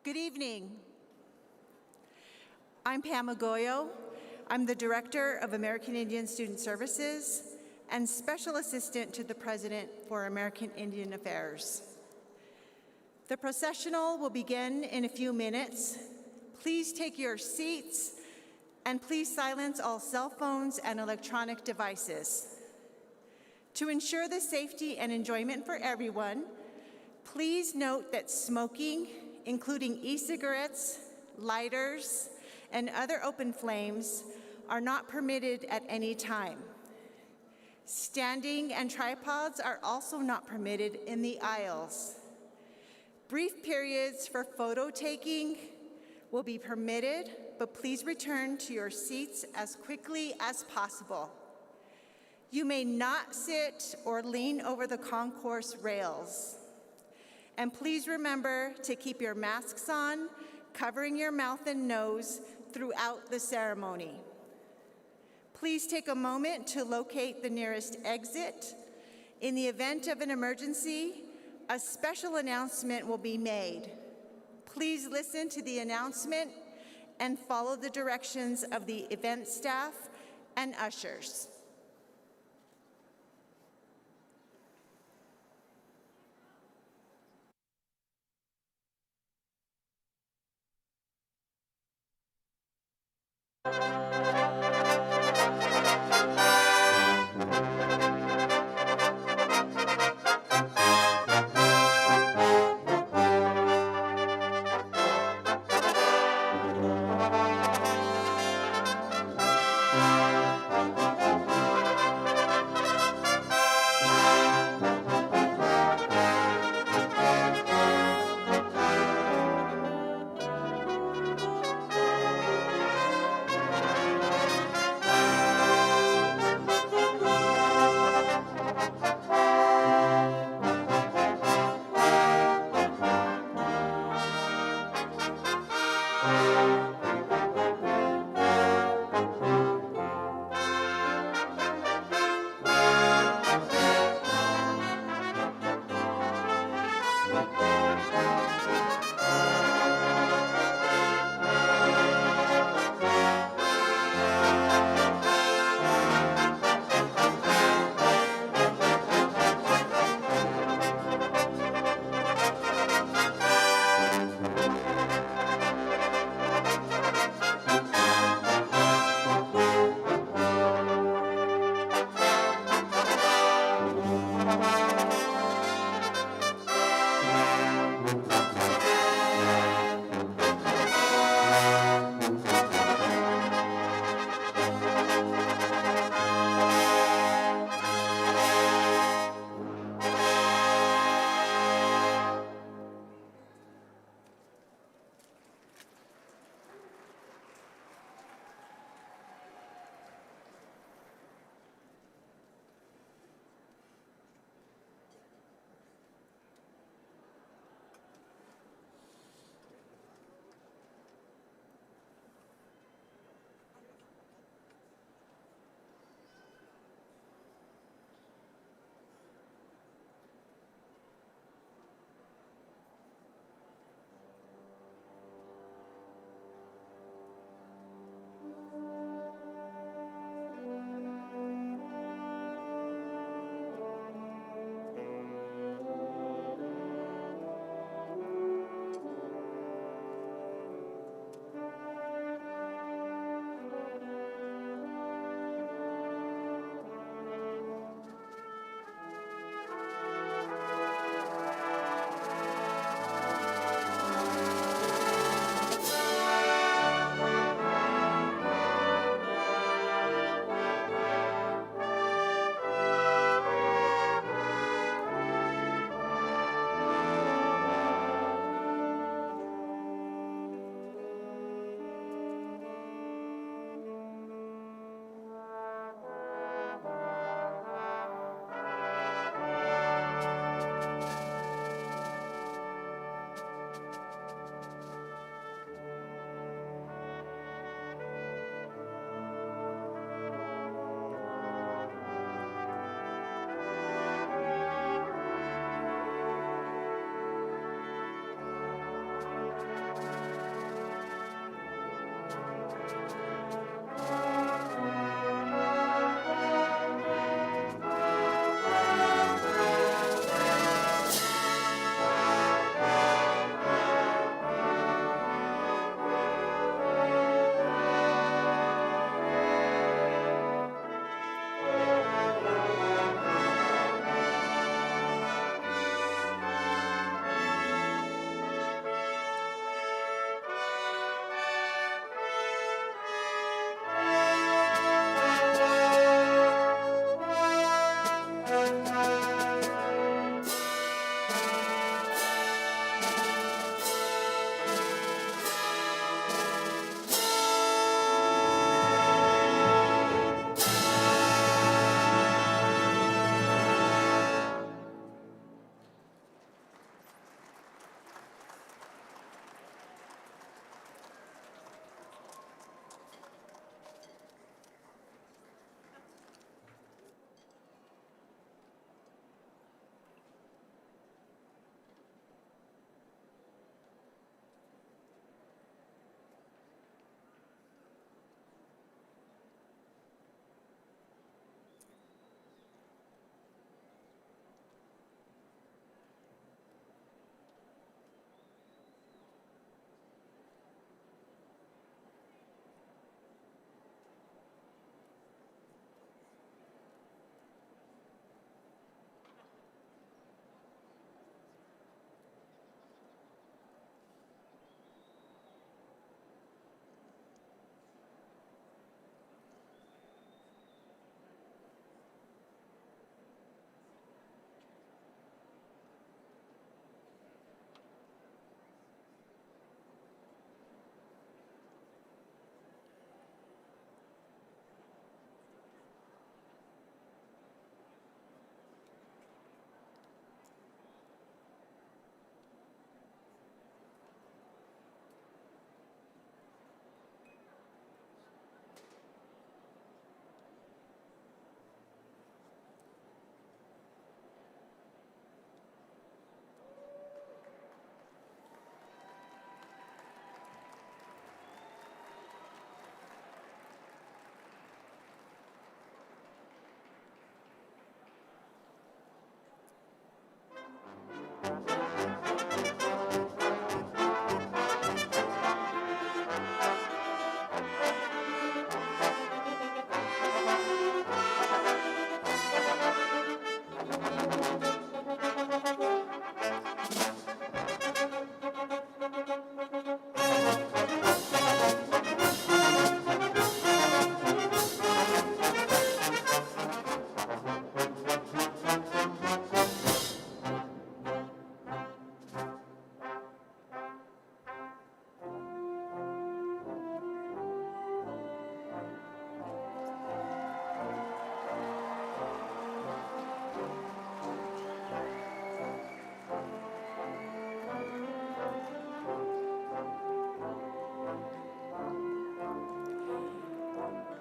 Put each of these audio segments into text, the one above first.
Good evening. I'm Pam Agoyo. I'm the Director of American Indian Student Services and Special Assistant to the President for American Indian Affairs. The processional will begin in a few minutes. Please take your seats and please silence all cell phones and electronic devices. To ensure the safety and enjoyment for everyone, please note that smoking, including e-cigarettes, lighters, and other open flames, are not permitted at any time. Standing and tripods are also not permitted in the aisles. Brief periods for photo taking will be permitted, but please return to your seats as quickly as possible. You may not sit or lean over the concourse rails. And please remember to keep your masks on, covering your mouth and nose throughout the ceremony. Please take a moment to locate the nearest exit. In the event of an emergency, a special announcement will be made. Please listen to the announcement and follow the directions of the event staff and ushers.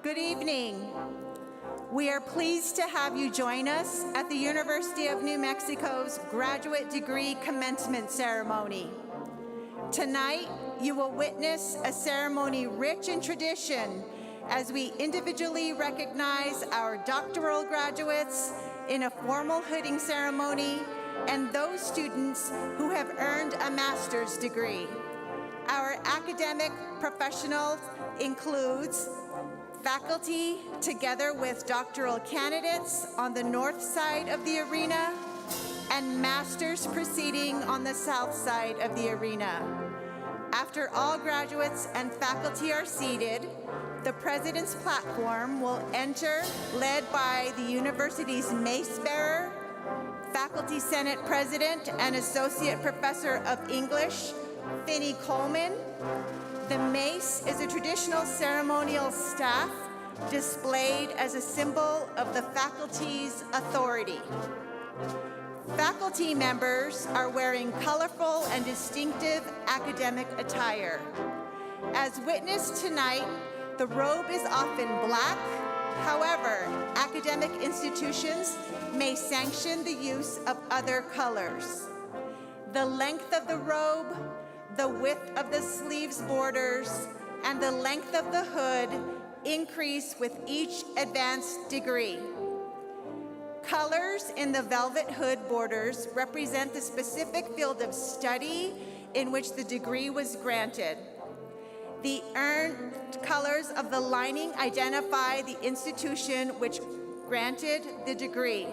Good evening. We are pleased to have you join us at the University of New Mexico's Graduate Degree Commencement Ceremony. Tonight, you will witness a ceremony rich in tradition as we individually recognize our doctoral graduates in a formal hooding ceremony and those students who have earned a master's degree. Our academic professionals includes faculty together with doctoral candidates on the north side of the arena and masters proceeding on the south side of the arena. After all graduates and faculty are seated, the President's platform will enter, led by the university's mace bearer, Faculty Senate President and Associate Professor of English, Finney Coleman. The mace is a traditional ceremonial staff displayed as a symbol of the faculty's authority. Faculty members are wearing colorful and distinctive academic attire. As witnessed tonight, the robe is often black. However, academic institutions may sanction the use of other colors. The length of the robe, the width of the sleeves borders, and the length of the hood increase with each advanced degree. Colors in the velvet hood borders represent the specific field of study in which the degree was granted. The earned colors of the lining identify the institution which granted the degree.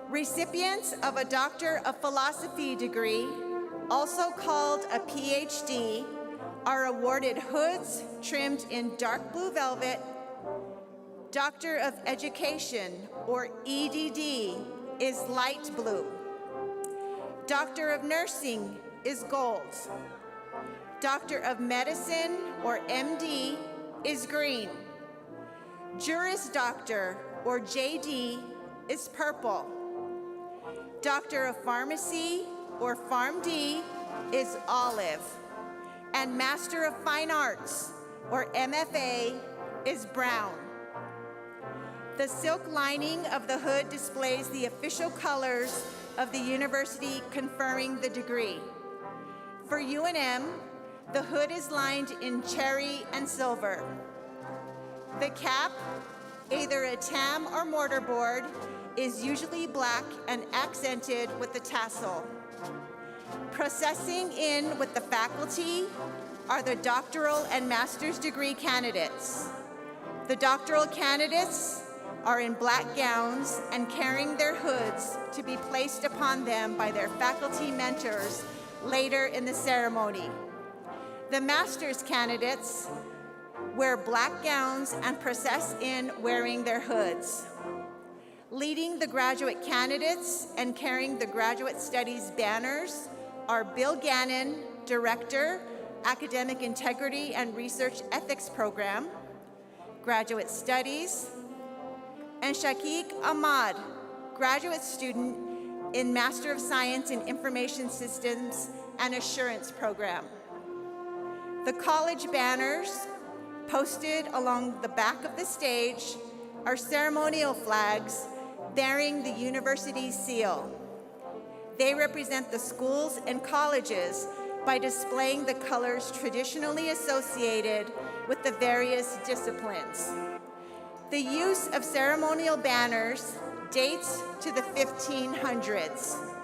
Recipients of a Doctor of Philosophy degree, also called a PhD, are awarded hoods trimmed in dark blue velvet. Doctor of Education, or EDD, is light blue. Doctor of Nursing is gold. Doctor of Medicine, or MD, is green. Juris Doctor, or JD, is purple. Doctor of Pharmacy, or PharmD, is olive. And Master of Fine Arts, or MFA, is brown. The silk lining of the hood displays the official colors of the university conferring the degree. For UNM, the hood is lined in cherry and silver. The cap, either a tam or mortarboard, is usually black and accented with the tassel. Processing in with the faculty are the doctoral and master's degree candidates. The doctoral candidates are in black gowns and carrying their hoods to be placed upon them by their faculty mentors later in the ceremony. The master's candidates wear black gowns and process in wearing their hoods. Leading the graduate candidates and carrying the graduate studies banners are Bill Gannon, Director, Academic Integrity and Research Ethics Program, Graduate Studies, and Shaqiq Ahmad, graduate student in Master of Science in Information Systems and Assurance Program. The college banners posted along the back of the stage are ceremonial flags bearing the university's seal. They represent the schools and colleges by displaying the colors traditionally associated with the various disciplines. The use of ceremonial banners dates to the 1500s.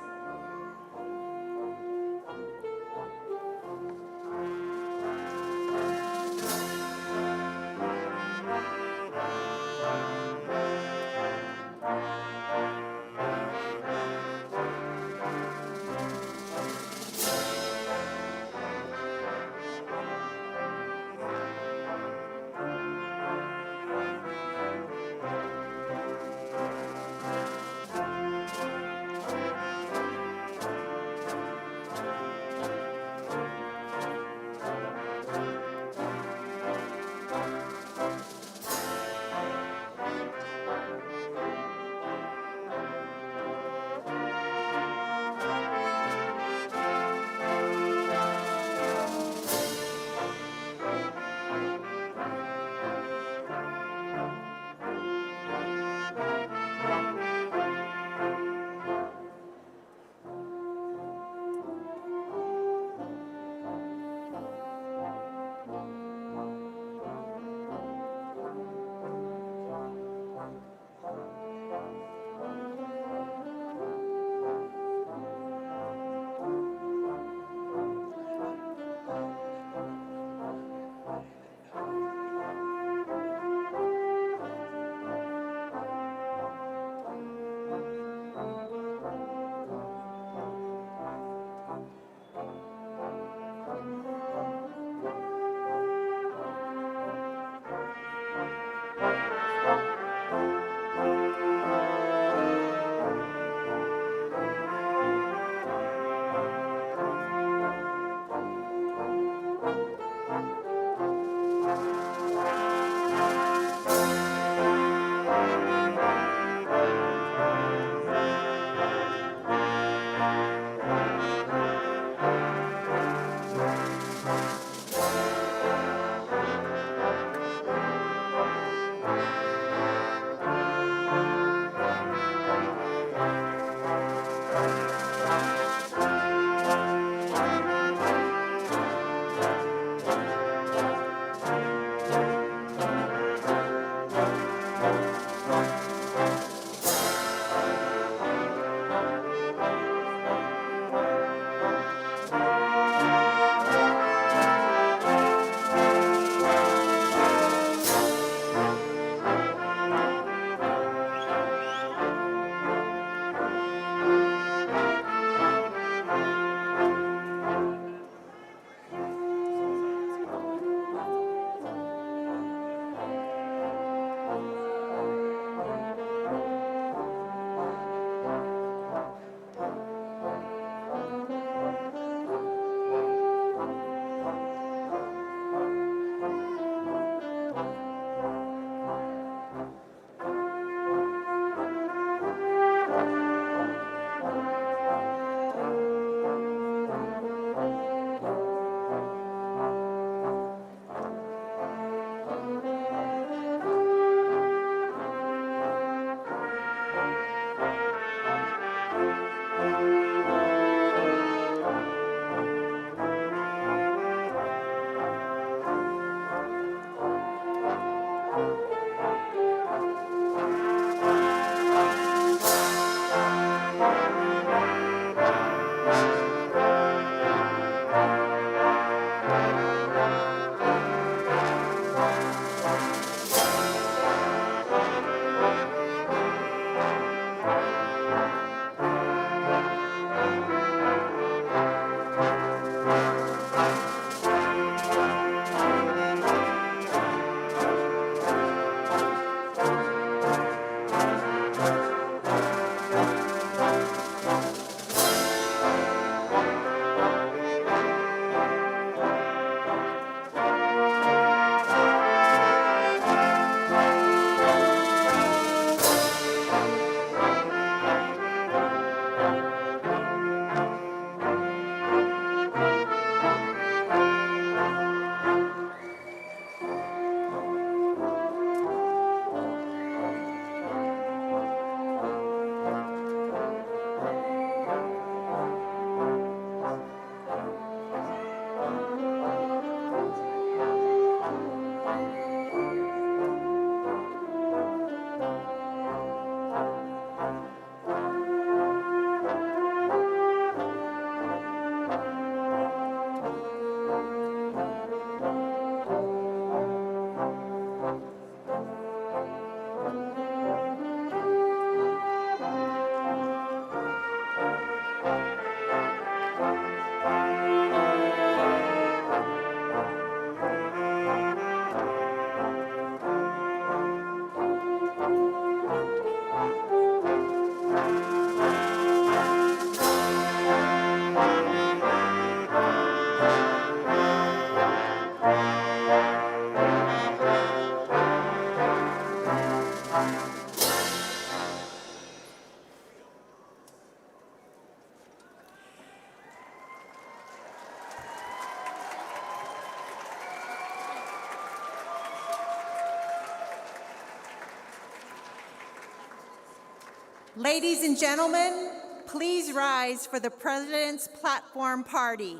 Ladies and gentlemen, please rise for the President's Platform Party.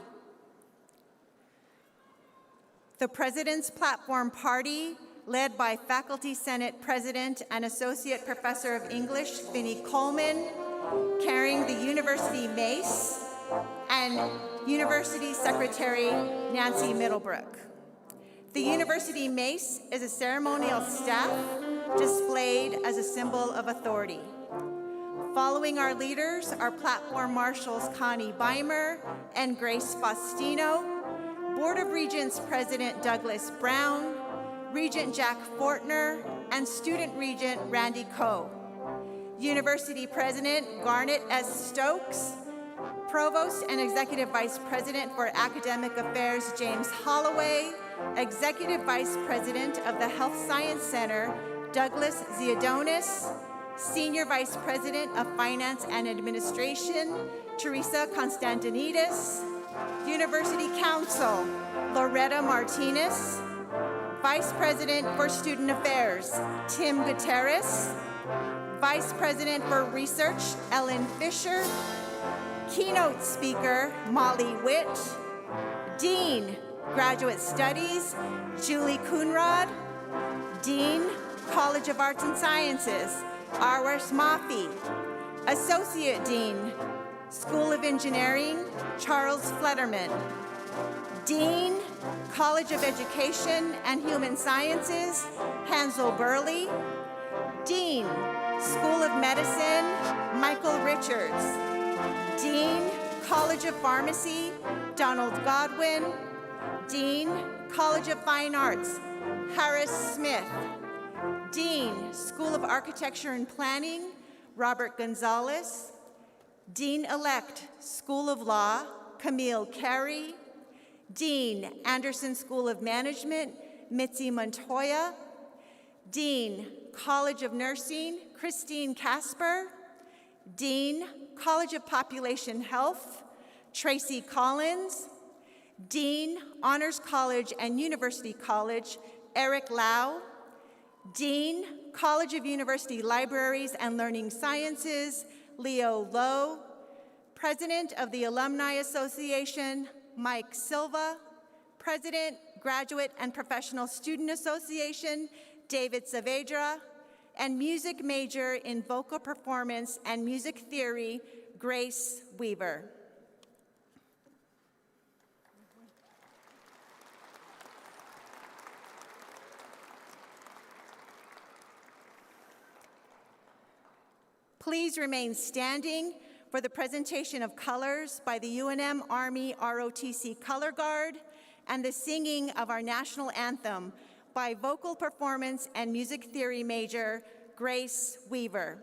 The President's Platform Party, led by Faculty Senate President and Associate Professor of English, Vinnie Coleman, carrying the University Mace, and University Secretary Nancy Middlebrook. The University Mace is a ceremonial staff displayed as a symbol of authority. Following our leaders are Platform Marshals Connie Beimer and Grace Faustino, Board of Regents President Douglas Brown, Regent Jack Fortner, and Student Regent Randy Coe. University President Garnet S. Stokes, Provost and Executive Vice President for Academic Affairs James Holloway, Executive Vice President of the Health Science Center Douglas Ziodonis, Senior Vice President of Finance and Administration Teresa Constantinidis, University Counsel Loretta Martinez, Vice President for Student Affairs Tim Gutierrez, Vice President for Research Ellen Fisher, Keynote Speaker Molly Witt, Dean, Graduate Studies Julie Coonrod, Dean, College of Arts and Sciences Arwesh Mafi, Associate Dean, School of Engineering Charles Flederman, Dean, College of Education and Human Sciences Hansel Burley, Dean, School of Medicine Michael Richards, Dean, College of Pharmacy Donald Godwin, Dean, College of Fine Arts Harris Smith, Dean, School of Architecture and Planning Robert Gonzalez, Dean-elect, School of Law Camille Carey, Dean, Anderson School of Management Mitzi Montoya, Dean, College of Nursing Christine Casper, Dean, College of Population Health Tracy Collins, Dean, Honors College and University College Eric Lau, Dean, College of University Libraries and Learning Sciences Leo Lowe, President of the Alumni Association Mike Silva, President, Graduate and Professional Student Association David Saavedra, and music major in vocal performance and music theory Grace Weaver. Please remain standing for the presentation of colors by the UNM Army ROTC Color Guard and the singing of our national anthem by vocal performance and music theory major Grace Weaver.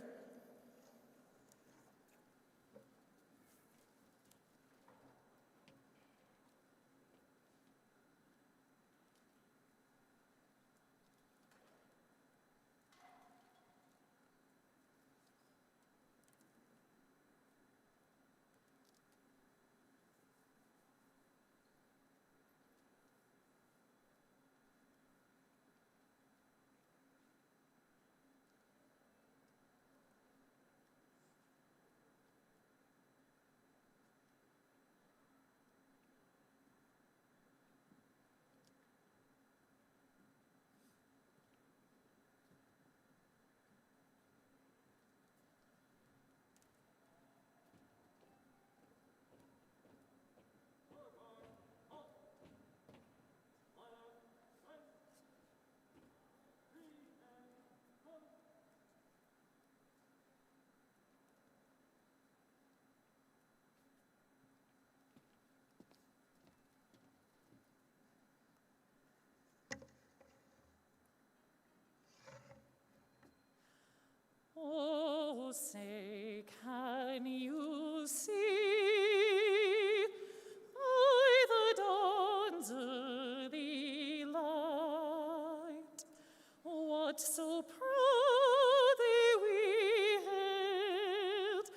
Oh, say, can you see by the dawn's early light what so proudly we hailed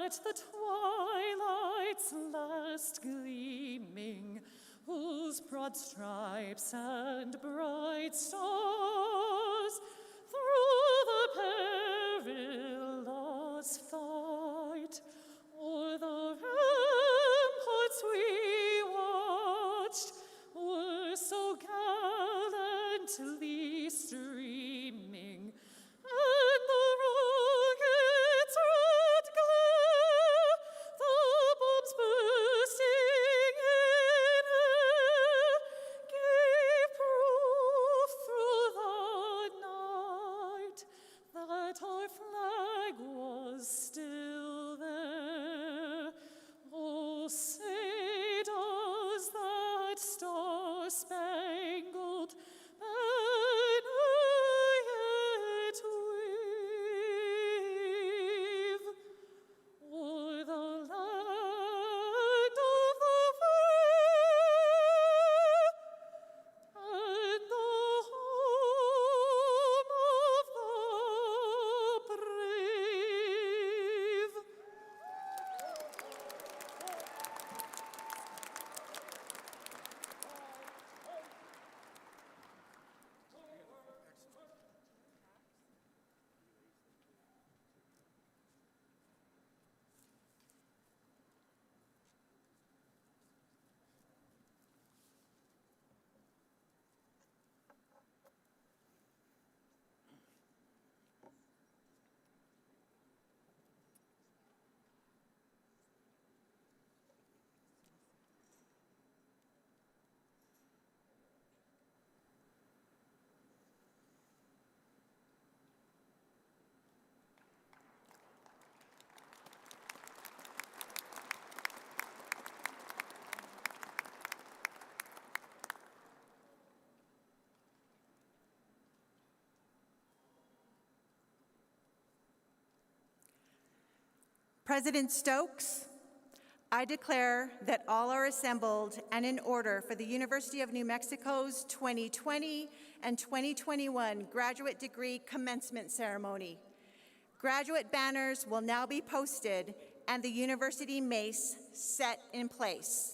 at the twilight's last gleaming, whose broad stripes and bright stars through the peril quietly streaming, and the rocket's red glare, the bombs bursting in air, gave proof through the night that our flag was still there. Oh, say does that star-spangled banner yet wave o'er the land of the free and the home of the brave? President Stokes, I declare that all are assembled and in order for the University of New Mexico's 2020 and 2021 graduate degree commencement ceremony. Graduate banners will now be posted and the university mace set in place.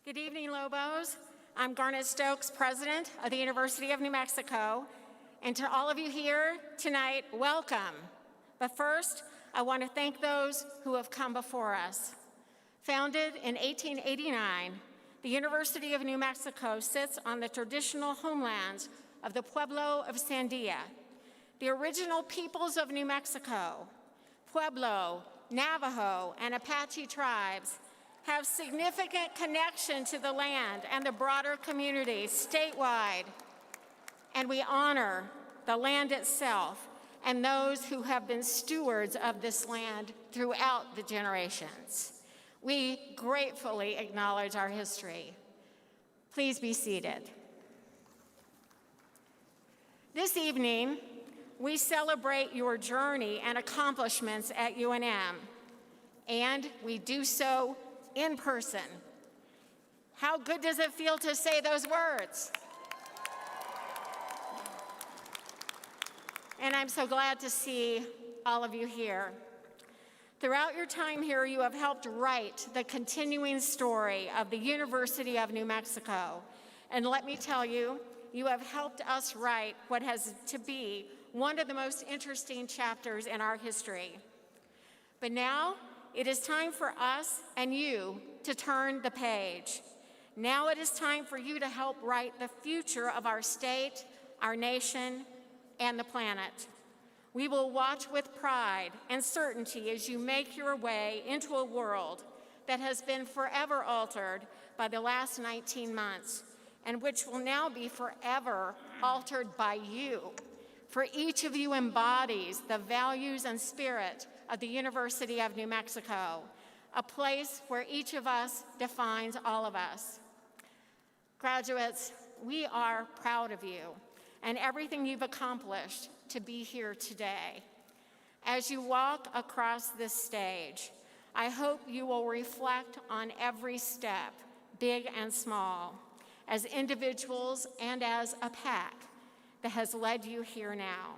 Good evening, Lobos. I'm Garnet Stokes, President of the University of New Mexico. And to all of you here tonight, welcome. But first, I want to thank those who have come before us. Founded in 1889, the University of New Mexico sits on the traditional homelands of the Pueblo of Sandia, the original peoples of New Mexico. Pueblo, Navajo, and Apache tribes have significant connection to the land and the broader community statewide. And we honor the land itself and those who have been stewards of this land throughout the generations. We gratefully acknowledge our history. Please be seated. This evening, we celebrate your journey and accomplishments at UNM, and we do so in person. How good does it feel to say those words? And I'm so glad to see all of you here. Throughout your time here, you have helped write the continuing story of the University of New Mexico. And let me tell you, you have helped us write what has to be one of the most interesting chapters in our history. But now, it is time for us and you to turn the page. Now it is time for you to help write the future of our state, our nation, and the planet. We will watch with pride and certainty as you make your way into a world that has been forever altered by the last 19 months, and which will now be forever altered by you. For each of you embodies the values and spirit of the University of New Mexico, a place where each of us defines all of us. Graduates, we are proud of you and everything you've accomplished to be here today. As you walk across this stage, I hope you will reflect on every step, big and small, as individuals and as a pack that has led you here now.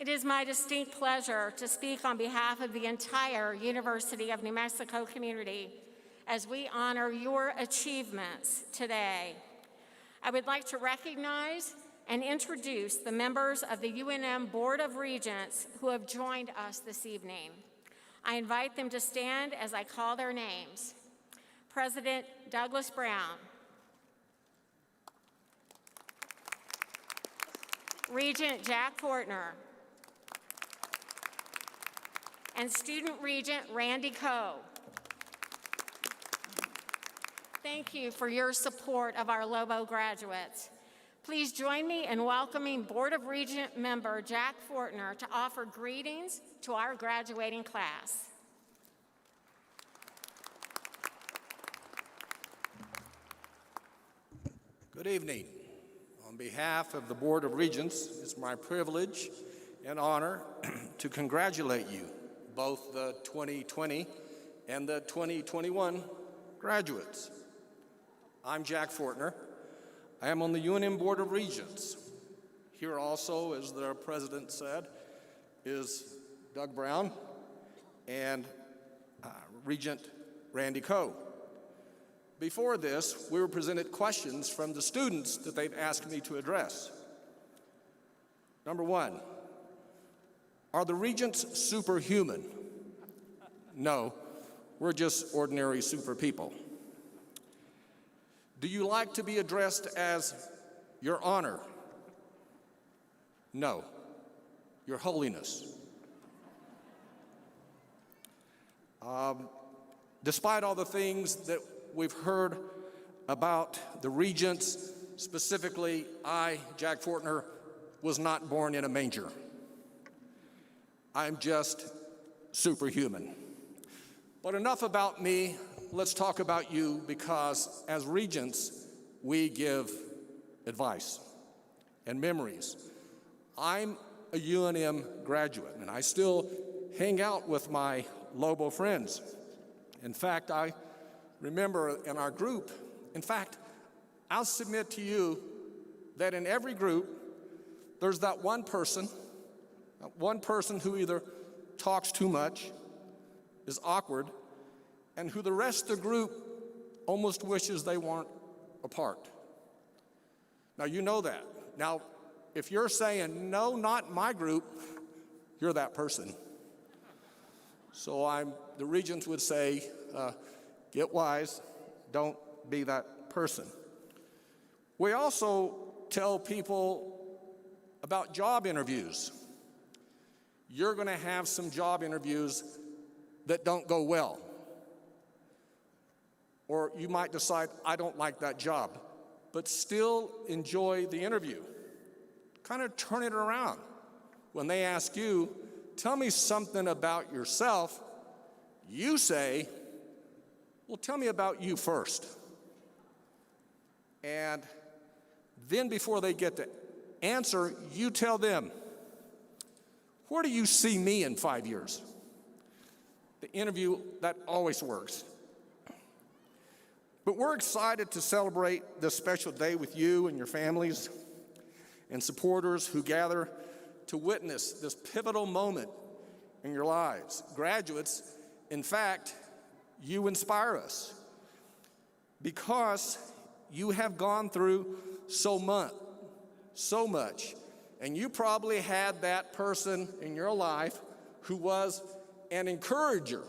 It is my distinct pleasure to speak on behalf of the entire University of New Mexico community as we honor your achievements today. I would like to recognize and introduce the members of the UNM Board of Regents who have joined us this evening. I invite them to stand as I call their names. President Douglas Brown, Regent Jack Fortner, and Student Regent Randy Coe. Thank you for your support of our Lobo graduates. Please join me in welcoming Board of Regent member Jack Fortner to offer greetings to our graduating class. Good evening. On behalf of the Board of Regents, it's my privilege and honor to congratulate you, both the 2020 and the 2021 graduates. I'm Jack Fortner. I am on the UNM Board of Regents. Here also, as the president said, is Doug Brown and Regent Randy Coe. Before this, we were presented questions from the students that they've asked me to address. Number one, are the Regents superhuman? No, we're just ordinary super people. Do you like to be addressed as Your Honor? No, Your Holiness. Despite all the things that we've heard about the Regents, specifically, I, Jack Fortner, was not born in a manger. I'm just superhuman. But enough about me. Let's talk about you, because as Regents, we give advice and memories. I'm a UNM graduate, and I still hang out with my Lobo friends. In fact, I remember in our group, in fact, I'll submit to you that in every group, there's that one person who either talks too much, is awkward, and who the rest of the group almost wishes they weren't apart. Now, you know that. Now, if you're saying, no, not my group, you're that person. So the Regents would say, get wise, don't be that person. We also tell people about job interviews. You're going to have some job interviews that don't go well. Or you might decide, I don't like that job, but still enjoy the interview. Kind of turn it around. When they ask you, tell me something about yourself, you say, well, tell me about you first. And then before they get to answer, you tell them, where do you see me in 5 years? The interview, that always works. But we're excited to celebrate this special day with you and your families and supporters who gather to witness this pivotal moment in your lives. Graduates, in fact, you inspire us because you have gone through so much, and you probably had that person in your life who was an encourager.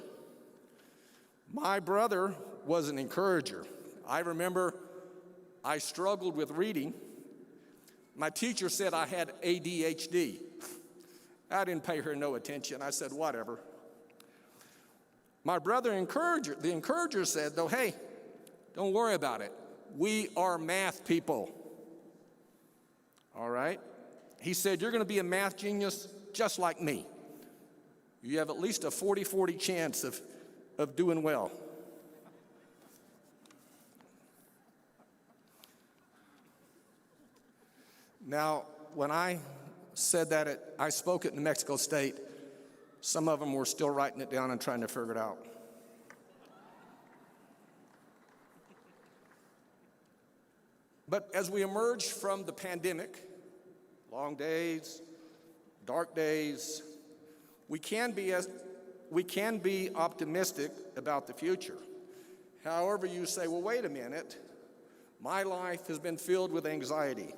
My brother was an encourager. I remember I struggled with reading. My teacher said I had ADHD. I didn't pay her no attention. I said, whatever. My brother, the encourager said, though, hey, don't worry about it. We are math people. All right? He said, you're going to be a math genius just like me. You have at least a 40-40 chance of doing well. Now, when I said that, I spoke at New Mexico State, some of them were still writing it down and trying to figure it out. But as we emerge from the pandemic, long days, dark days, we can be optimistic about the future. However, you say, well, wait a minute, my life has been filled with anxiety.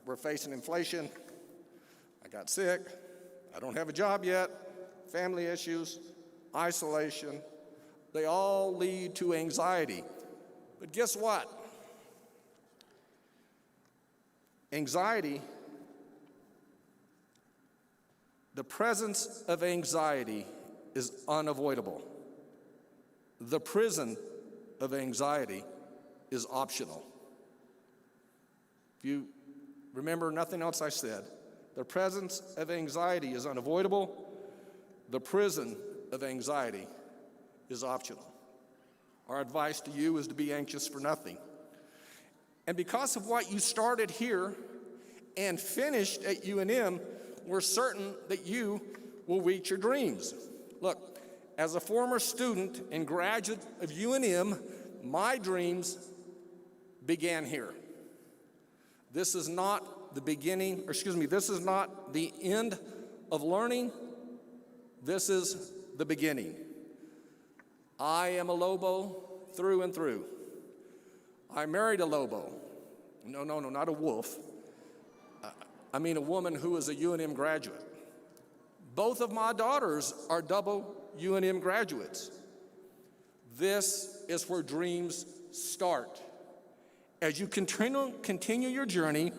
We're facing inflation, I got sick, I don't have a job yet, family issues, isolation, they all lead to anxiety. But guess what? Anxiety, the presence of anxiety is unavoidable. The prison of anxiety is optional. If you remember nothing else I said, the presence of anxiety is unavoidable. The prison of anxiety is optional. Our advice to you is to be anxious for nothing. And because of what you started here and finished at UNM, we're certain that you will reach your dreams. Look, as a former student and graduate of UNM, my dreams began here. This is not the beginning, this is not the end of learning. This is the beginning. I am a Lobo through and through. I married a Lobo. No, not a wolf. I mean a woman who is a UNM graduate. Both of my daughters are double UNM graduates. This is where dreams start. As you continue your journey,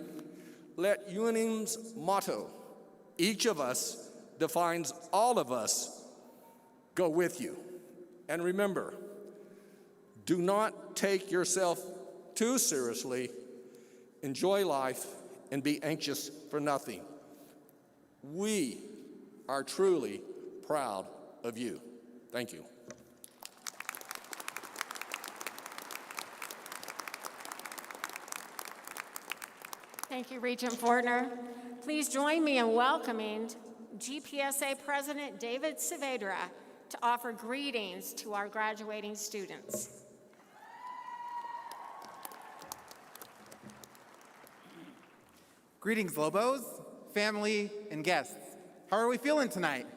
let UNM's motto, each of us defines all of us, go with you. And remember, do not take yourself too seriously. Enjoy life and be anxious for nothing. We are truly proud of you. Thank you. Thank you, Regent Fortner. Please join me in welcoming GPSA President David Saavedra to offer greetings to our graduating students. Greetings, Lobos, family, and guests. How are we feeling tonight?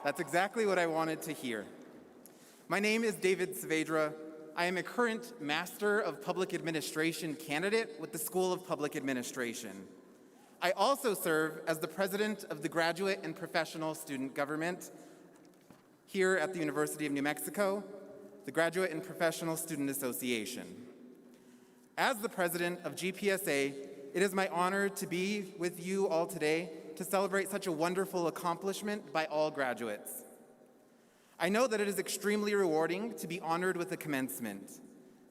That's exactly what I wanted to hear. My name is David Saavedra. I am a current Master of Public Administration candidate with the School of Public Administration. I also serve as the president of the Graduate and Professional Student Government here at the University of New Mexico, the Graduate and Professional Student Association. As the president of GPSA, it is my honor to be with you all today to celebrate such a wonderful accomplishment by all graduates. I know that it is extremely rewarding to be honored with a commencement.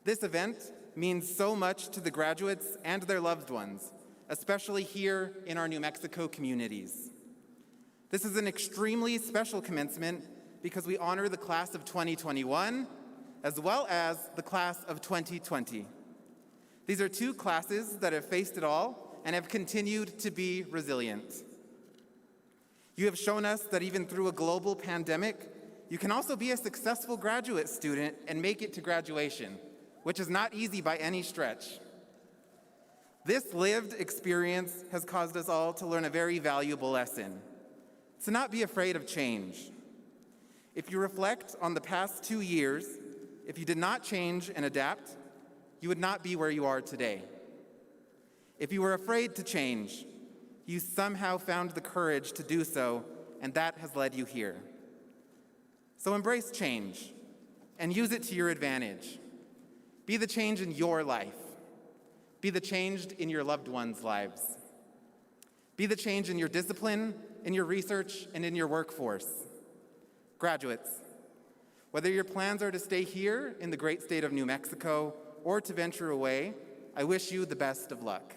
This event means so much to the graduates and their loved ones, especially here in our New Mexico communities. This is an extremely special commencement because we honor the class of 2021 as well as the class of 2020. These are two classes that have faced it all and have continued to be resilient. You have shown us that even through a global pandemic, you can also be a successful graduate student and make it to graduation, which is not easy by any stretch. This lived experience has caused us all to learn a very valuable lesson: to not be afraid of change. If you reflect on the past 2 years, if you did not change and adapt, you would not be where you are today. If you were afraid to change, you somehow found the courage to do so, and that has led you here. So embrace change and use it to your advantage. Be the change in your life. Be the change in your loved ones' lives. Be the change in your discipline, in your research, and in your workforce. Graduates, whether your plans are to stay here in the great state of New Mexico or to venture away, I wish you the best of luck.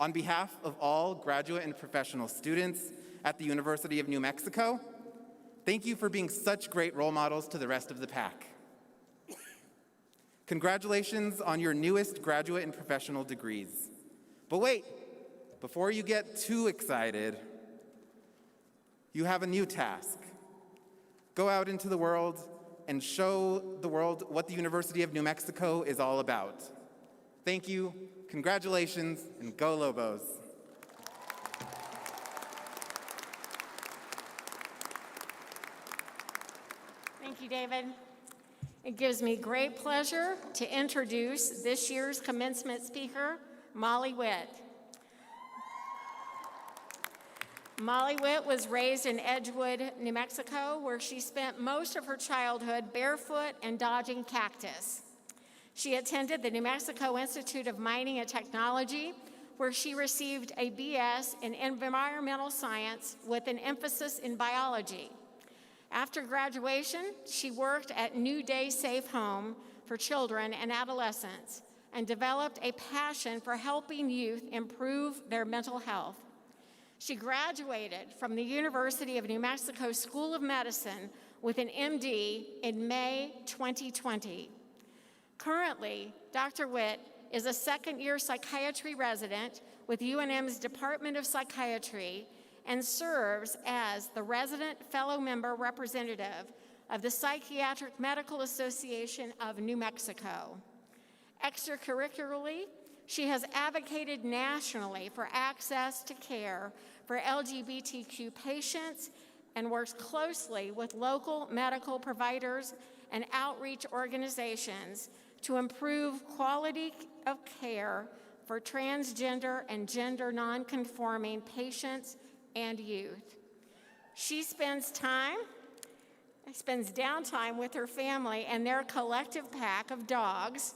On behalf of all graduate and professional students at the University of New Mexico, thank you for being such great role models to the rest of the pack. Congratulations on your newest graduate and professional degrees. But wait, before you get too excited, you have a new task. Go out into the world and show the world what the University of New Mexico is all about. Thank you, congratulations, and go Lobos. Thank you, David. It gives me great pleasure to introduce this year's commencement speaker, Molly Witt. Molly Witt was raised in Edgewood, New Mexico, where she spent most of her childhood barefoot and dodging cactus. She attended the New Mexico Institute of Mining and Technology, where she received a BS in environmental science with an emphasis in biology. After graduation, she worked at New Day Safe Home for children and adolescents and developed a passion for helping youth improve their mental health. She graduated from the University of New Mexico School of Medicine with an MD in May 2020. Currently, Dr. Witt is a second-year psychiatry resident with UNM's Department of Psychiatry and serves as the resident fellow member representative of the Psychiatric Medical Association of New Mexico. Extracurricularly, she has advocated nationally for access to care for LGBTQ patients and works closely with local medical providers and outreach organizations to improve quality of care for transgender and gender nonconforming patients and youth. She spends downtime with her family and their collective pack of dogs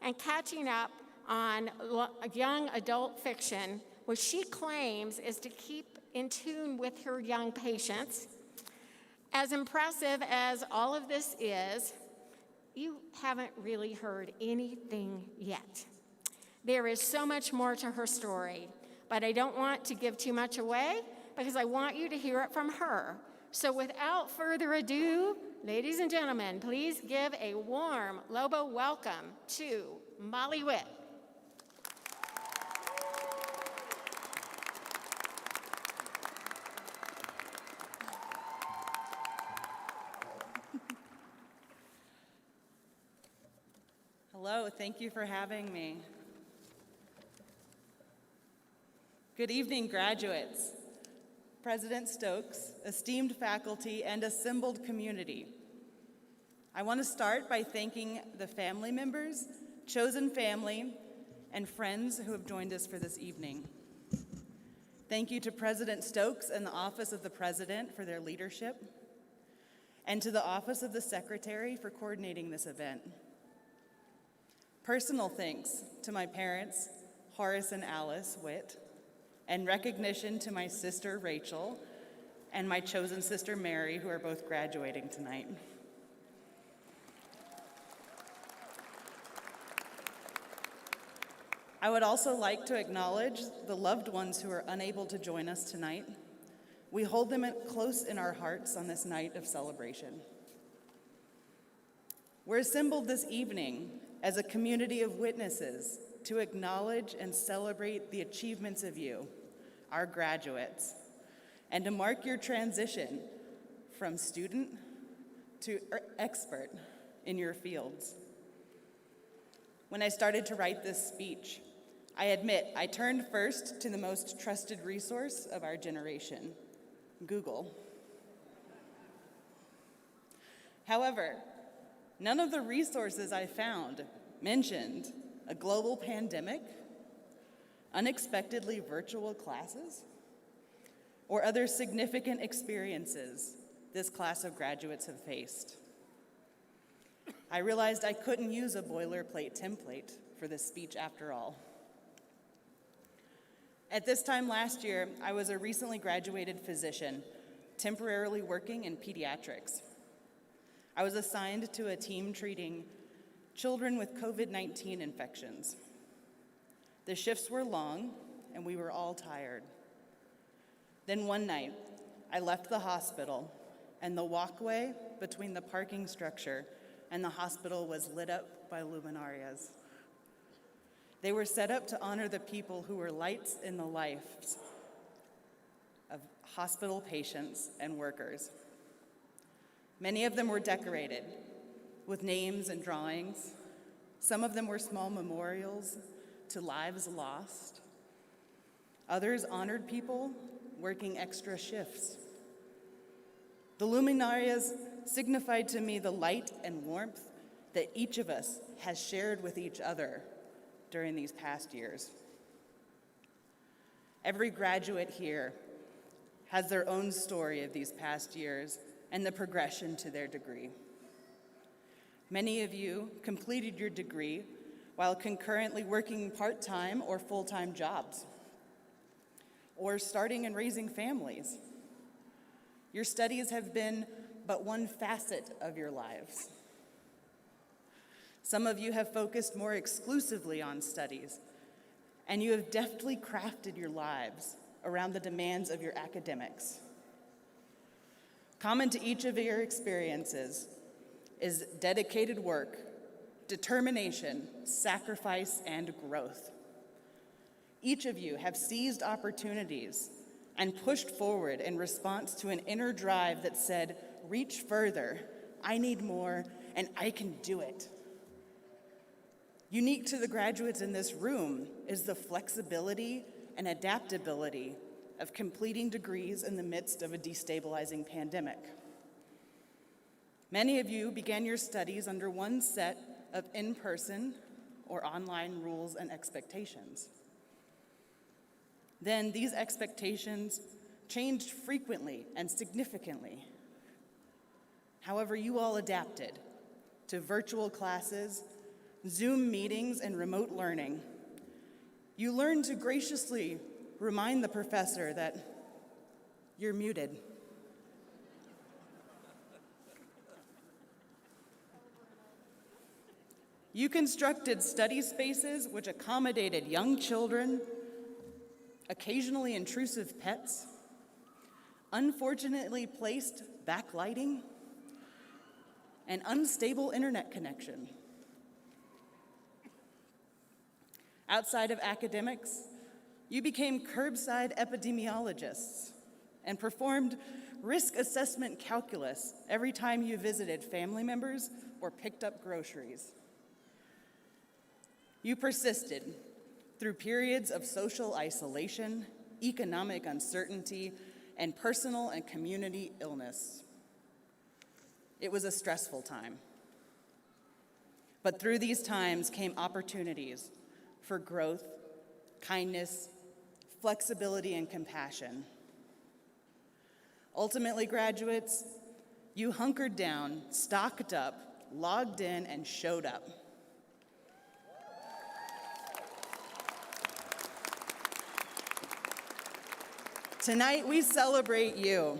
and catching up on young adult fiction, which she claims is to keep in tune with her young patients. As impressive as all of this is, you haven't really heard anything yet. There is so much more to her story, but I don't want to give too much away because I want you to hear it from her. So without further ado, ladies and gentlemen, please give a warm Lobo welcome to Molly Witt. Hello, thank you for having me. Good evening, graduates, President Stokes, esteemed faculty, and assembled community. I want to start by thanking the family members, chosen family, and friends who have joined us for this evening. Thank you to President Stokes and the Office of the President for their leadership, and to the Office of the Secretary for coordinating this event. Personal thanks to my parents, Horace and Alice Witt, and recognition to my sister, Rachel, and my chosen sister, Mary, who are both graduating tonight. I would also like to acknowledge the loved ones who are unable to join us tonight. We hold them close in our hearts on this night of celebration. We're assembled this evening as a community of witnesses to acknowledge and celebrate the achievements of you, our graduates, and to mark your transition from student to expert in your fields. When I started to write this speech, I admit I turned first to the most trusted resource of our generation, Google. However, none of the resources I found mentioned a global pandemic, unexpectedly virtual classes, or other significant experiences this class of graduates have faced. I realized I couldn't use a boilerplate template for this speech after all. At this time last year, I was a recently graduated physician, temporarily working in pediatrics. I was assigned to a team treating children with COVID-19 infections. The shifts were long, and we were all tired. Then one night, I left the hospital, and the walkway between the parking structure and the hospital was lit up by luminarias. They were set up to honor the people who were lights in the lives of hospital patients and workers. Many of them were decorated with names and drawings. Some of them were small memorials to lives lost. Others honored people working extra shifts. The luminarias signified to me the light and warmth that each of us has shared with each other during these past years. Every graduate here has their own story of these past years and the progression to their degree. Many of you completed your degree while concurrently working part-time or full-time jobs, or starting and raising families. Your studies have been but one facet of your lives. Some of you have focused more exclusively on studies, and you have deftly crafted your lives around the demands of your academics. Common to each of your experiences is dedicated work, determination, sacrifice, and growth. Each of you have seized opportunities and pushed forward in response to an inner drive that said, reach further, I need more, and I can do it. Unique to the graduates in this room is the flexibility and adaptability of completing degrees in the midst of a destabilizing pandemic. Many of you began your studies under one set of in-person or online rules and expectations. Then these expectations changed frequently and significantly. However, you all adapted to virtual classes, Zoom meetings, and remote learning. You learned to graciously remind the professor that you're muted. You constructed study spaces which accommodated young children, occasionally intrusive pets, unfortunately placed backlighting, and unstable internet connection. Outside of academics, you became curbside epidemiologists and performed risk assessment calculus every time you visited family members or picked up groceries. You persisted through periods of social isolation, economic uncertainty, and personal and community illness. It was a stressful time. But through these times came opportunities for growth, kindness, flexibility, and compassion. Ultimately, graduates, you hunkered down, stocked up, logged in, and showed up. Tonight, we celebrate you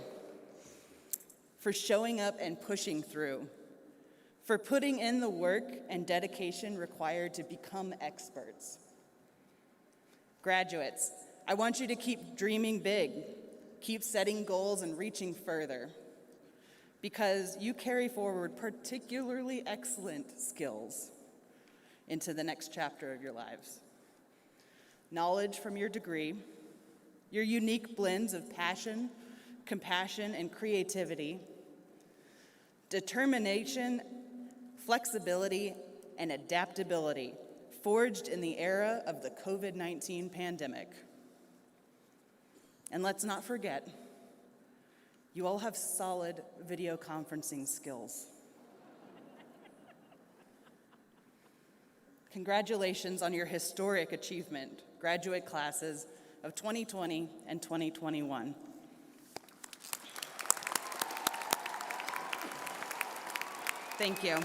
for showing up and pushing through, for putting in the work and dedication required to become experts. Graduates, I want you to keep dreaming big, keep setting goals and reaching further, because you carry forward particularly excellent skills into the next chapter of your lives. Knowledge from your degree, your unique blends of passion, compassion, and creativity, determination, flexibility, and adaptability forged in the era of the COVID-19 pandemic. And let's not forget, you all have solid video conferencing skills. Congratulations on your historic achievement, graduate classes of 2020 and 2021. Thank you.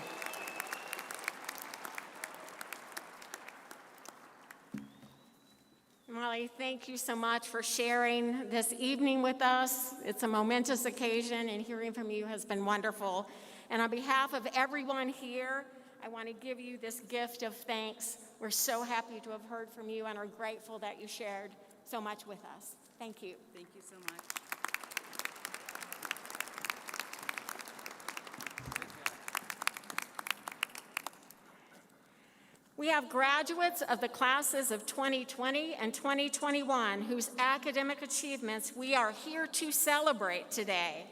Molly, thank you so much for sharing this evening with us. It's a momentous occasion, and hearing from you has been wonderful. And on behalf of everyone here, I want to give you this gift of thanks. We're so happy to have heard from you and are grateful that you shared so much with us. Thank you. Thank you so much. We have graduates of the classes of 2020 and 2021 whose academic achievements we are here to celebrate today.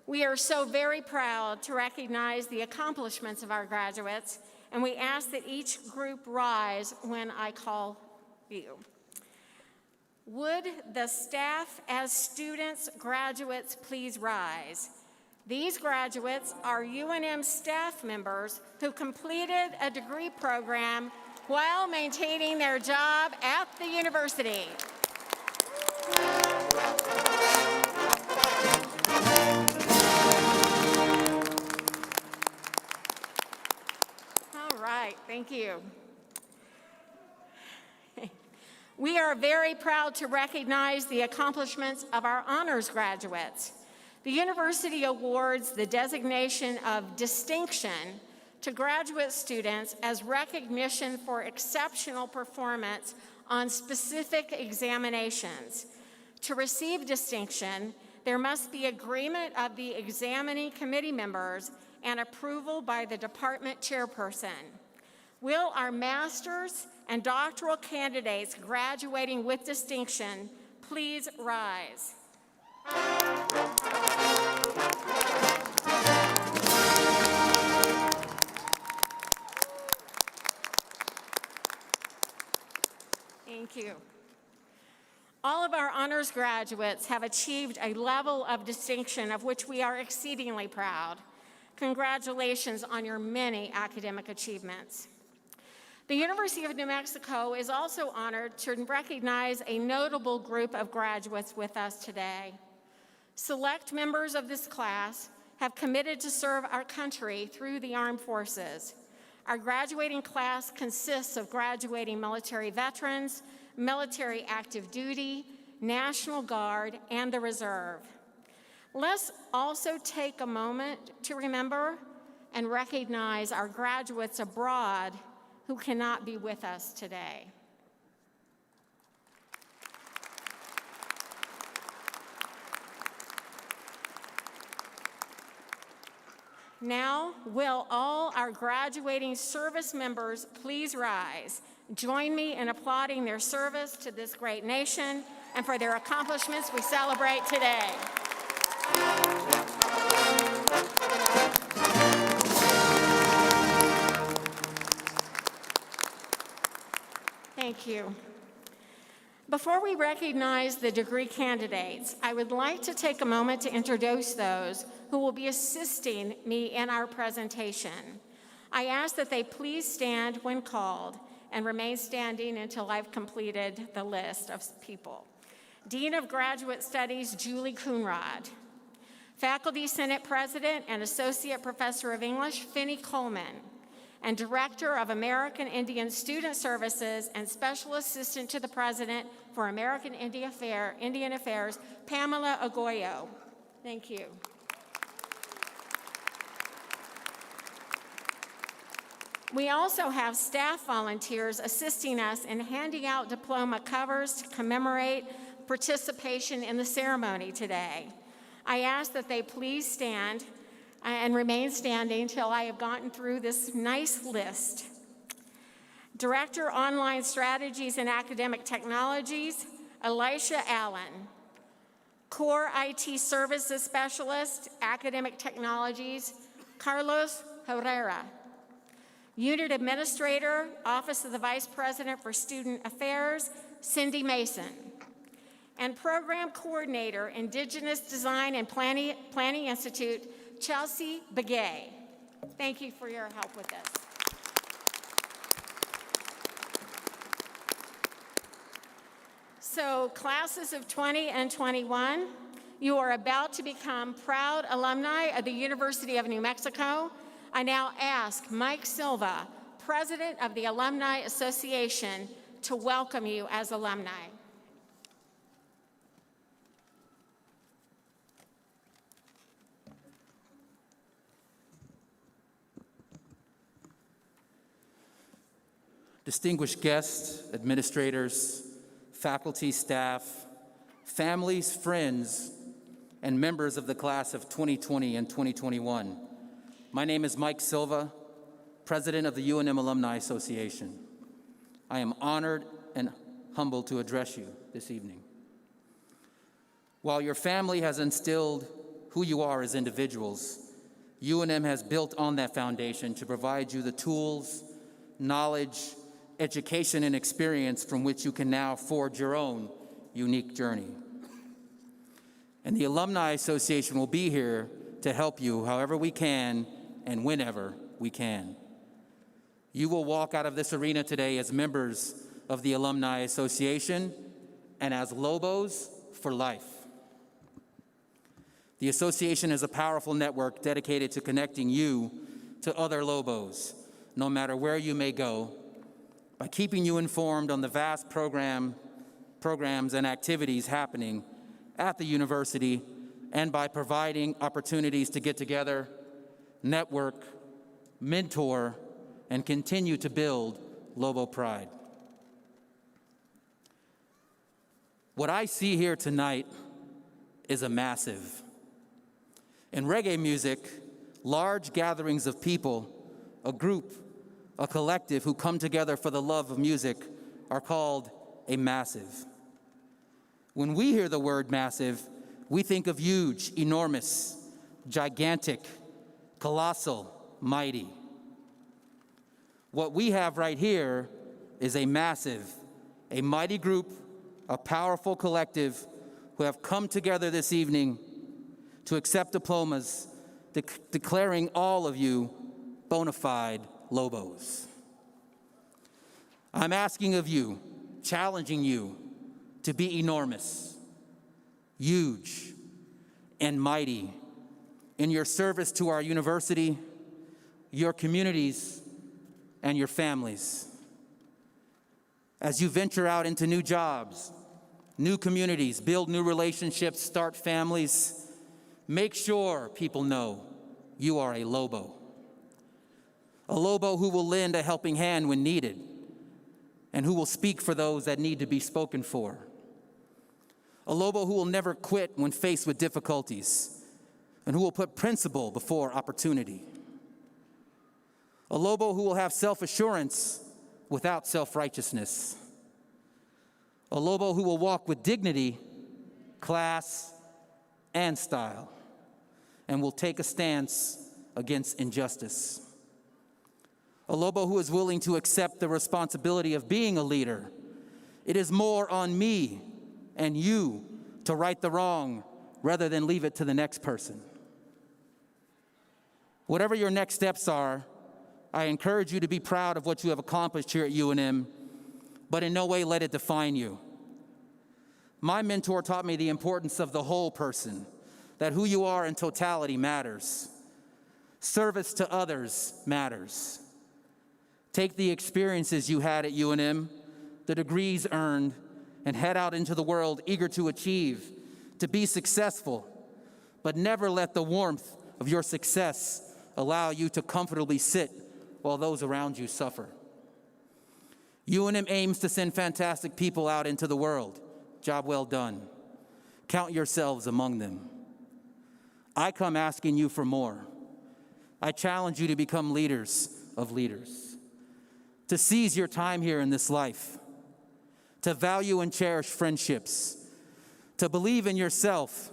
We are so very proud to recognize the accomplishments of our graduates, and we ask that each group rise when I call you. Would the staff as students, graduates, please rise? These graduates are UNM staff members who completed a degree program while maintaining their job at the university. All right, thank you. We are very proud to recognize the accomplishments of our honors graduates. The university awards the designation of distinction to graduate students as recognition for exceptional performance on specific examinations. To receive distinction, there must be agreement of the examining committee members and approval by the department chairperson. Will our master's and doctoral candidates graduating with distinction please rise? Thank you. All of our honors graduates have achieved a level of distinction of which we are exceedingly proud. Congratulations on your many academic achievements. The University of New Mexico is also honored to recognize a notable group of graduates with us today. Select members of this class have committed to serve our country through the armed forces. Our graduating class consists of graduating military veterans, military active duty, National Guard, and the Reserve. Let's also take a moment to remember and recognize our graduates abroad who cannot be with us today. Now, will all our graduating service members please rise? Join me in applauding their service to this great nation and for their accomplishments we celebrate today. Thank you. Before we recognize the degree candidates, I would like to take a moment to introduce those who will be assisting me in our presentation. I ask that they please stand when called and remain standing until I've completed the list of people. Dean of Graduate Studies, Julie Coonrod. Faculty Senate President and Associate Professor of English, Finney Coleman. And Director of American Indian Student Services and Special Assistant to the President for American Indian Affairs, Pamela Agoyo. Thank you. We also have staff volunteers assisting us in handing out diploma covers to commemorate participation in the ceremony today. I ask that they please stand and remain standing until I have gotten through this nice list. Director, Online Strategies and Academic Technologies, Elisha Allen. Core IT Services Specialist, Academic Technologies, Carlos Herrera. Unit Administrator, Office of the Vice President for Student Affairs, Cindy Mason. And Program Coordinator, Indigenous Design and Planning Institute, Chelsea Begay. Thank you for your help with this. So, classes of 20 and 21, you are about to become proud alumni of the University of New Mexico. I now ask Mike Silva, President of the Alumni Association, to welcome you as alumni. Distinguished guests, administrators, faculty, staff, families, friends, and members of the class of 2020 and 2021. My name is Mike Silva, President of the UNM Alumni Association. I am honored and humbled to address you this evening. While your family has instilled who you are as individuals, UNM has built on that foundation to provide you the tools, knowledge, education, and experience from which you can now forge your own unique journey. And the Alumni Association will be here to help you however we can and whenever we can. You will walk out of this arena today as members of the Alumni Association and as Lobos for life. The association is a powerful network dedicated to connecting you to other Lobos, no matter where you may go, by keeping you informed on the vast programs and activities happening at the university, and by providing opportunities to get together, network, mentor, and continue to build Lobo pride. What I see here tonight is a massive. In reggae music, large gatherings of people, a group, a collective who come together for the love of music are called a massive. When we hear the word massive, we think of huge, enormous, gigantic, colossal, mighty. What we have right here is a massive, a mighty group, a powerful collective who have come together this evening to accept diplomas, declaring all of you bona fide Lobos. I'm asking of you, challenging you to be enormous, huge, and mighty in your service to our university, your communities, and your families. As you venture out into new jobs, new communities, build new relationships, start families, make sure people know you are a Lobo. A Lobo who will lend a helping hand when needed, and who will speak for those that need to be spoken for. A Lobo who will never quit when faced with difficulties, and who will put principle before opportunity. A Lobo who will have self-assurance without self-righteousness. A Lobo who will walk with dignity, class, and style, and will take a stance against injustice. A Lobo who is willing to accept the responsibility of being a leader. It is more on me and you to right the wrong rather than leave it to the next person. Whatever your next steps are, I encourage you to be proud of what you have accomplished here at UNM, but in no way let it define you. My mentor taught me the importance of the whole person, that who you are in totality matters. Service to others matters. Take the experiences you had at UNM, the degrees earned, and head out into the world eager to achieve, to be successful, but never let the warmth of your success allow you to comfortably sit while those around you suffer. UNM aims to send fantastic people out into the world. Job well done. Count yourselves among them. I come asking you for more. I challenge you to become leaders of leaders, to seize your time here in this life, to value and cherish friendships, to believe in yourself,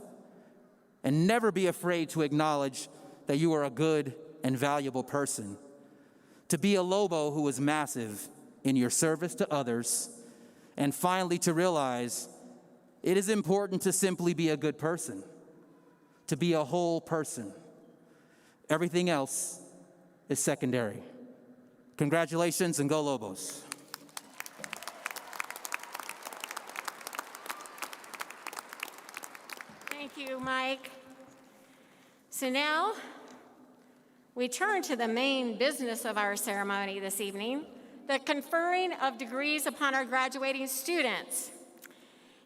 and never be afraid to acknowledge that you are a good and valuable person, to be a Lobo who is massive in your service to others, and finally to realize it is important to simply be a good person, to be a whole person. Everything else is secondary. Congratulations and go Lobos. Thank you, Mike. So now we turn to the main business of our ceremony this evening, the conferring of degrees upon our graduating students.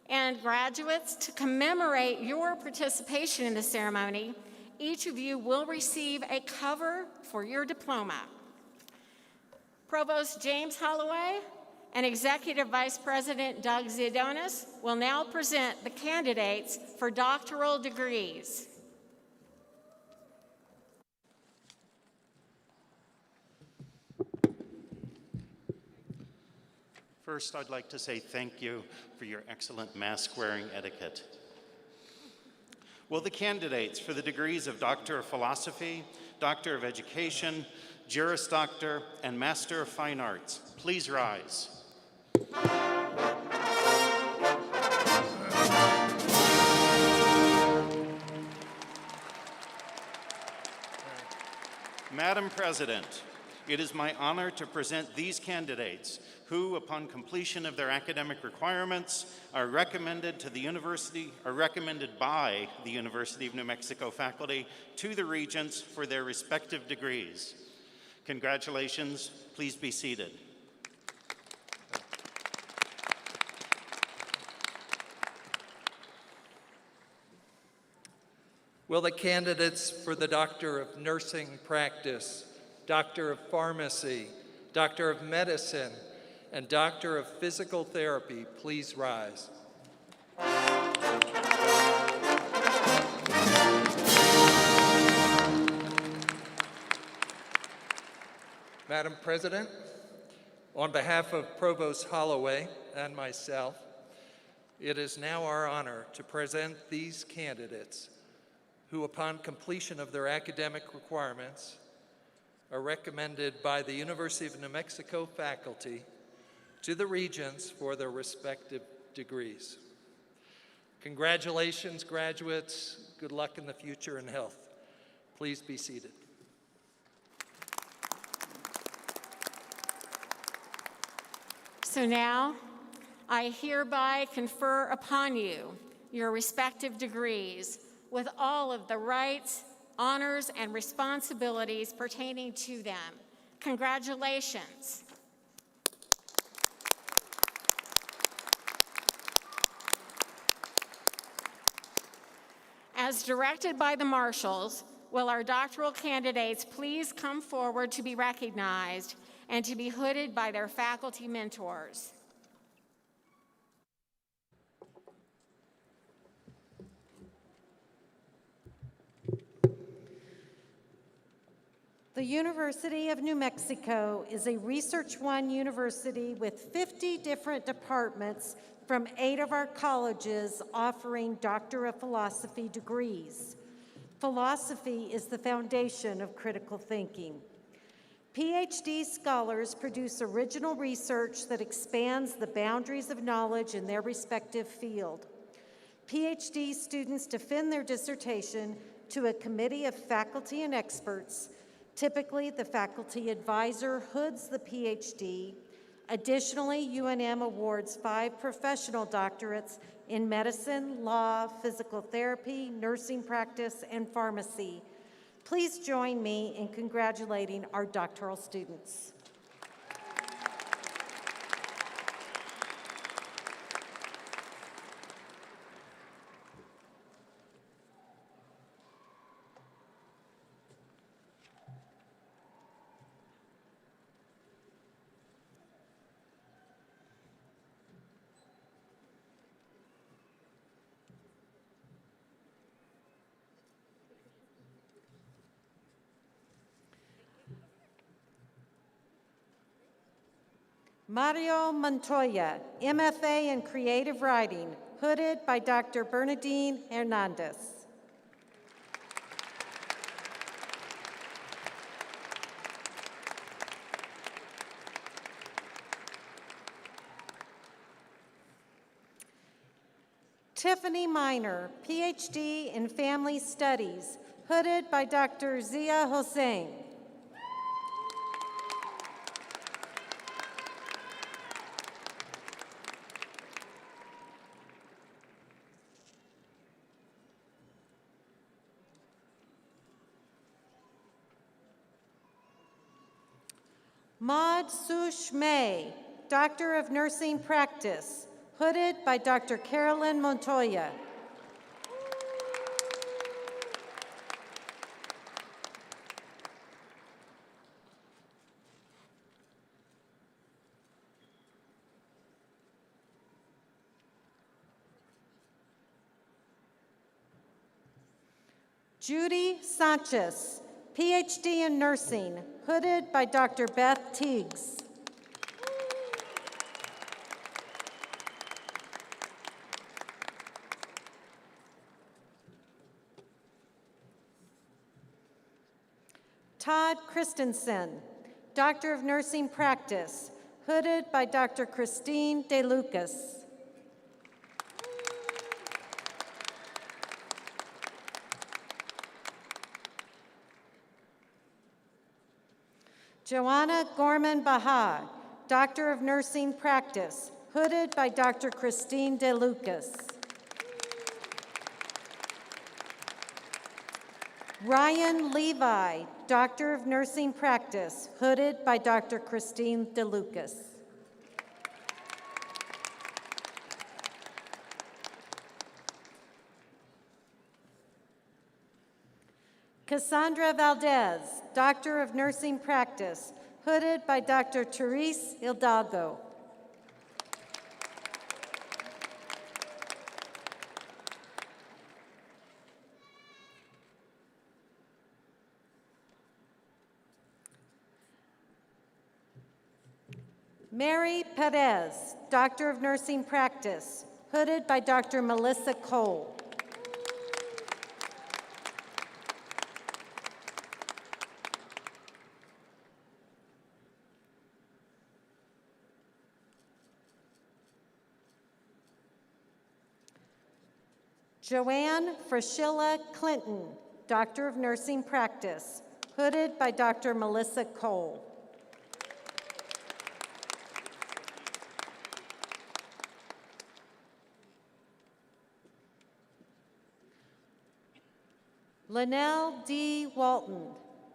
And graduates, to commemorate your participation in the ceremony, each of you will receive a cover for your diploma. Provost James Holloway and Executive Vice President Doug Zidonis will now present the candidates for doctoral degrees. First, I'd like to say thank you for your excellent mask-wearing etiquette. Will the candidates for the degrees of Doctor of Philosophy, Doctor of Education, Juris Doctor, and Master of Fine Arts please rise? Madam President, it is my honor to present these candidates who, upon completion of their academic requirements, are recommended by the University of New Mexico faculty to the Regents for their respective degrees. Congratulations. Please be seated. Will the candidates for the Doctor of Nursing Practice, Doctor of Pharmacy, Doctor of Medicine, and Doctor of Physical Therapy please rise? Madam President, on behalf of Provost Holloway and myself, it is now our honor to present these candidates who, upon completion of their academic requirements, are recommended by the University of New Mexico faculty to the Regents for their respective degrees. Congratulations, graduates. Good luck in the future and health. Please be seated. So now, I hereby confer upon you your respective degrees with all of the rights, honors, and responsibilities pertaining to them. Congratulations. As directed by the marshals, will our doctoral candidates please come forward to be recognized and to be hooded by their faculty mentors. The University of New Mexico is a Research One university with 50 different departments from 8 of our colleges offering Doctor of Philosophy degrees. Philosophy is the foundation of critical thinking. PhD scholars produce original research that expands the boundaries of knowledge in their respective field. PhD students defend their dissertation to a committee of faculty and experts. Typically, the faculty advisor hoods the PhD. Additionally, UNM awards 5 professional doctorates in medicine, law, physical therapy, nursing practice, and pharmacy. Please join me in congratulating our doctoral students. Mario Montoya, MFA in Creative Writing, hooded by Dr. Bernadine Hernandez. Tiffany Miner, PhD in Family Studies, hooded by Dr. Zia Hossein. Maud Sush May, Doctor of Nursing Practice, hooded by Dr. Carolyn Montoya. Judy Sanchez, PhD in Nursing, hooded by Dr. Beth Teagues. Todd Christensen, Doctor of Nursing Practice, hooded by Dr. Christine DeLucas. Joanna Gorman Baha, Doctor of Nursing Practice, hooded by Dr. Christine DeLucas. Ryan Levi, Doctor of Nursing Practice, hooded by Dr. Christine DeLucas. Cassandra Valdez, Doctor of Nursing Practice, hooded by Dr. Therese Hidalgo. Mary Perez, Doctor of Nursing Practice, hooded by Dr. Melissa Cole. Joanne Frashilla Clinton, Doctor of Nursing Practice, hooded by Dr. Melissa Cole. Linnell D. Walton,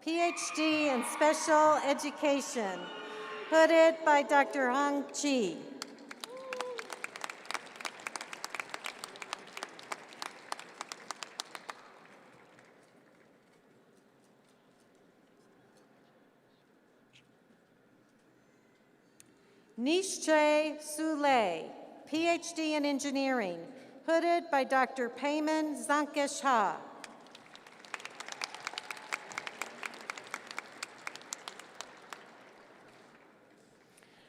PhD in Special Education, hooded by Dr. Hong Chi. Nishche Sule, PhD in Engineering, hooded by Dr. Payman Zankesh Ha.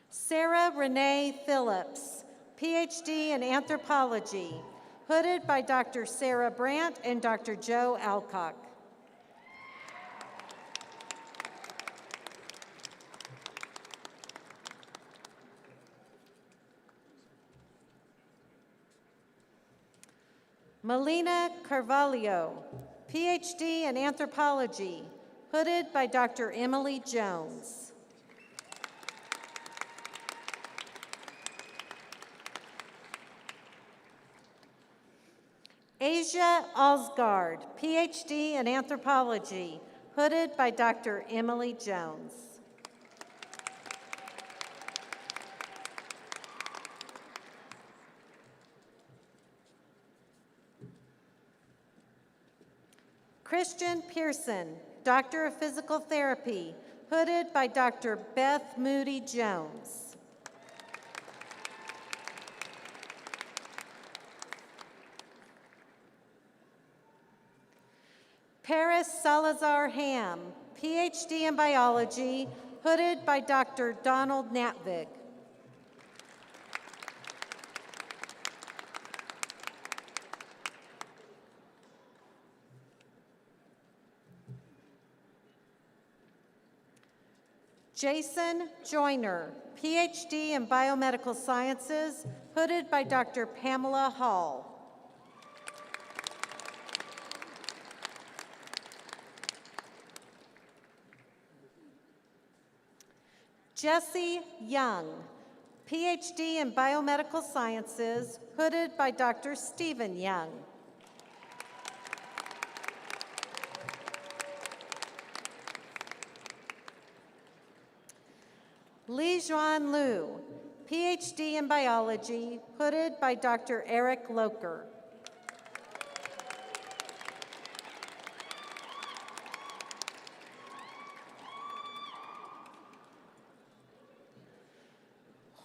Sarah Renee Phillips, PhD in Anthropology, hooded by Dr. Sarah Brandt and Dr. Joe Alcock. Melina Carvalho, PhD in Anthropology, hooded by Dr. Emily Jones. Asia Osgard, PhD in Anthropology, hooded by Dr. Emily Jones. Christian Pearson, Doctor of Physical Therapy, hooded by Dr. Beth Moody Jones. Paris Salazar Ham, PhD in Biology, hooded by Dr. Donald Natvig. Jason Joyner, PhD in Biomedical Sciences, hooded by Dr. Pamela Hall. Jesse Young, PhD in Biomedical Sciences, hooded by Dr. Stephen Young. Li Juan Liu, PhD in Biology, hooded by Dr. Eric Loker.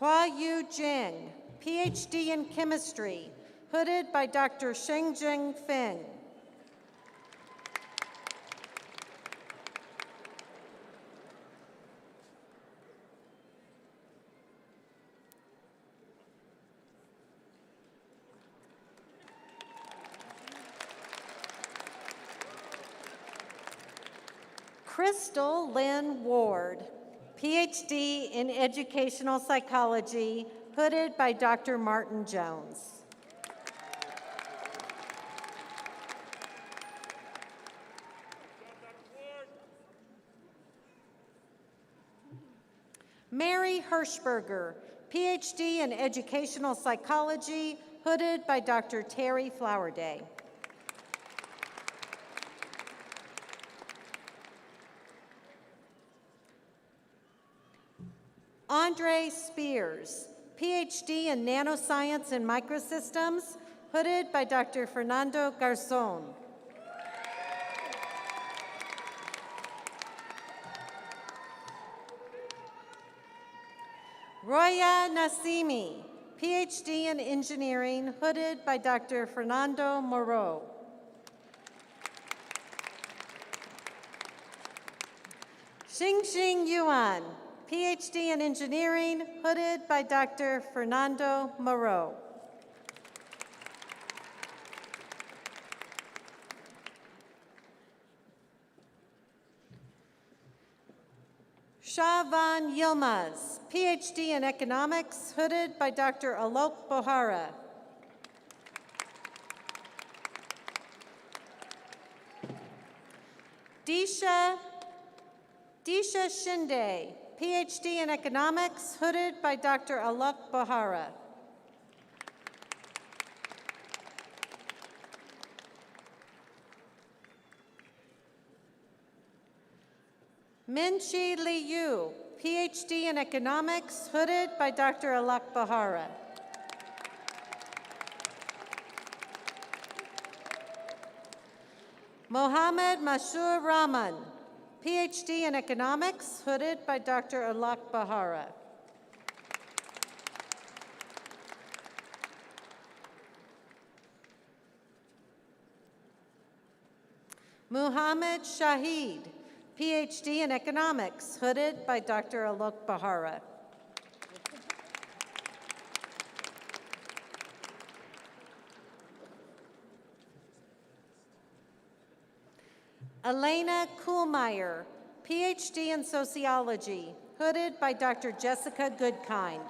Hua Yu Jing, PhD in Chemistry, hooded by Dr. Shengjing Feng. Crystal Lynn Ward, PhD in Educational Psychology, hooded by Dr. Martin Jones. Mary Hirschberger, PhD in Educational Psychology, hooded by Dr. Terry Flowerday. Andre Spears, PhD in Nanoscience and Microsystems, hooded by Dr. Fernando Garzón. Roya Nassimi, PhD in Engineering, hooded by Dr. Fernando Moreau. Xingxing Yuan, PhD in Engineering, hooded by Dr. Fernando Moreau. Shavan Yilmaz, PhD in Economics, hooded by Dr. Alok Bohara. Disha Shinde, PhD in Economics, hooded by Dr. Alok Bohara. Minchi Liu, PhD in Economics, hooded by Dr. Alok Bohara. Mohammed Mashur Rahman, PhD in Economics, hooded by Dr. Alok Bohara. Muhammad Shahid, PhD in Economics, hooded by Dr. Alok Bohara. Elena Kuhlmeyer, PhD in Sociology, hooded by Dr. Jessica Goodkind.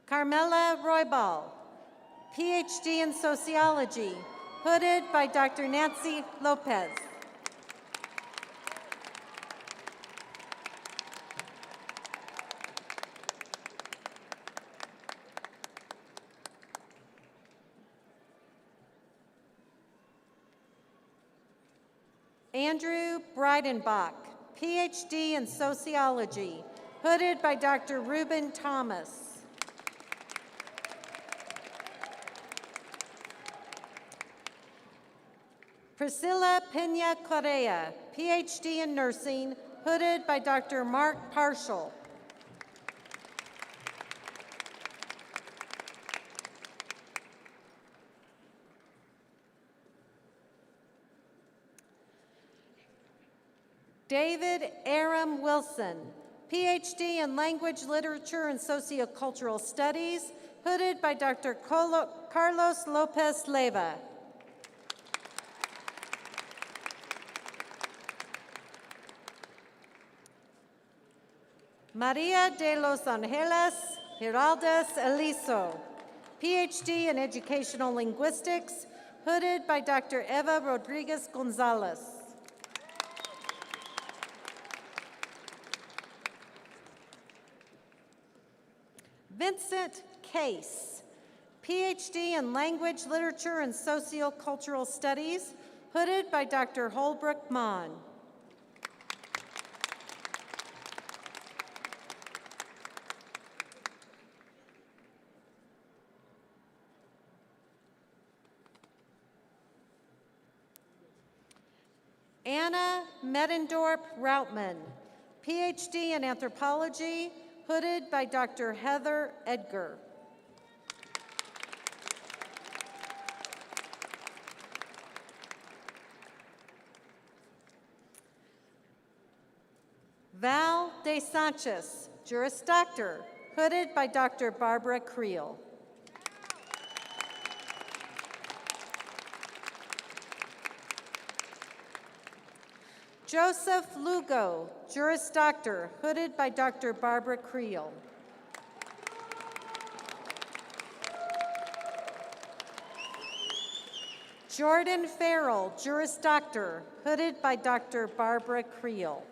Carmela Roybal, PhD in Sociology, hooded by Dr. Nancy Lopez. Andrew Breidenbach, PhD in Sociology, hooded by Dr. Ruben Thomas. Priscilla Pena Correa, PhD in Nursing, hooded by Dr. Mark Parshall. David Aram Wilson, PhD in Language, Literature, and Sociocultural Studies, hooded by Dr. Carlos Lopez Leyva. Maria de los Angeles Giraldes Eliso, PhD in Educational Linguistics, hooded by Dr. Eva Rodriguez Gonzalez. Vincent Case, PhD in Language, Literature, and Sociocultural Studies, hooded by Dr. Holbrook Mon. Anna Medendorp Routman, PhD in Anthropology, hooded by Dr. Heather Edgar. Val De Sanchez, Juris Doctor, hooded by Dr. Barbara Creel. Joseph Lugo, Juris Doctor, hooded by Dr. Barbara Creel. Jordan Farrell, Juris Doctor, hooded by Dr. Barbara Creel.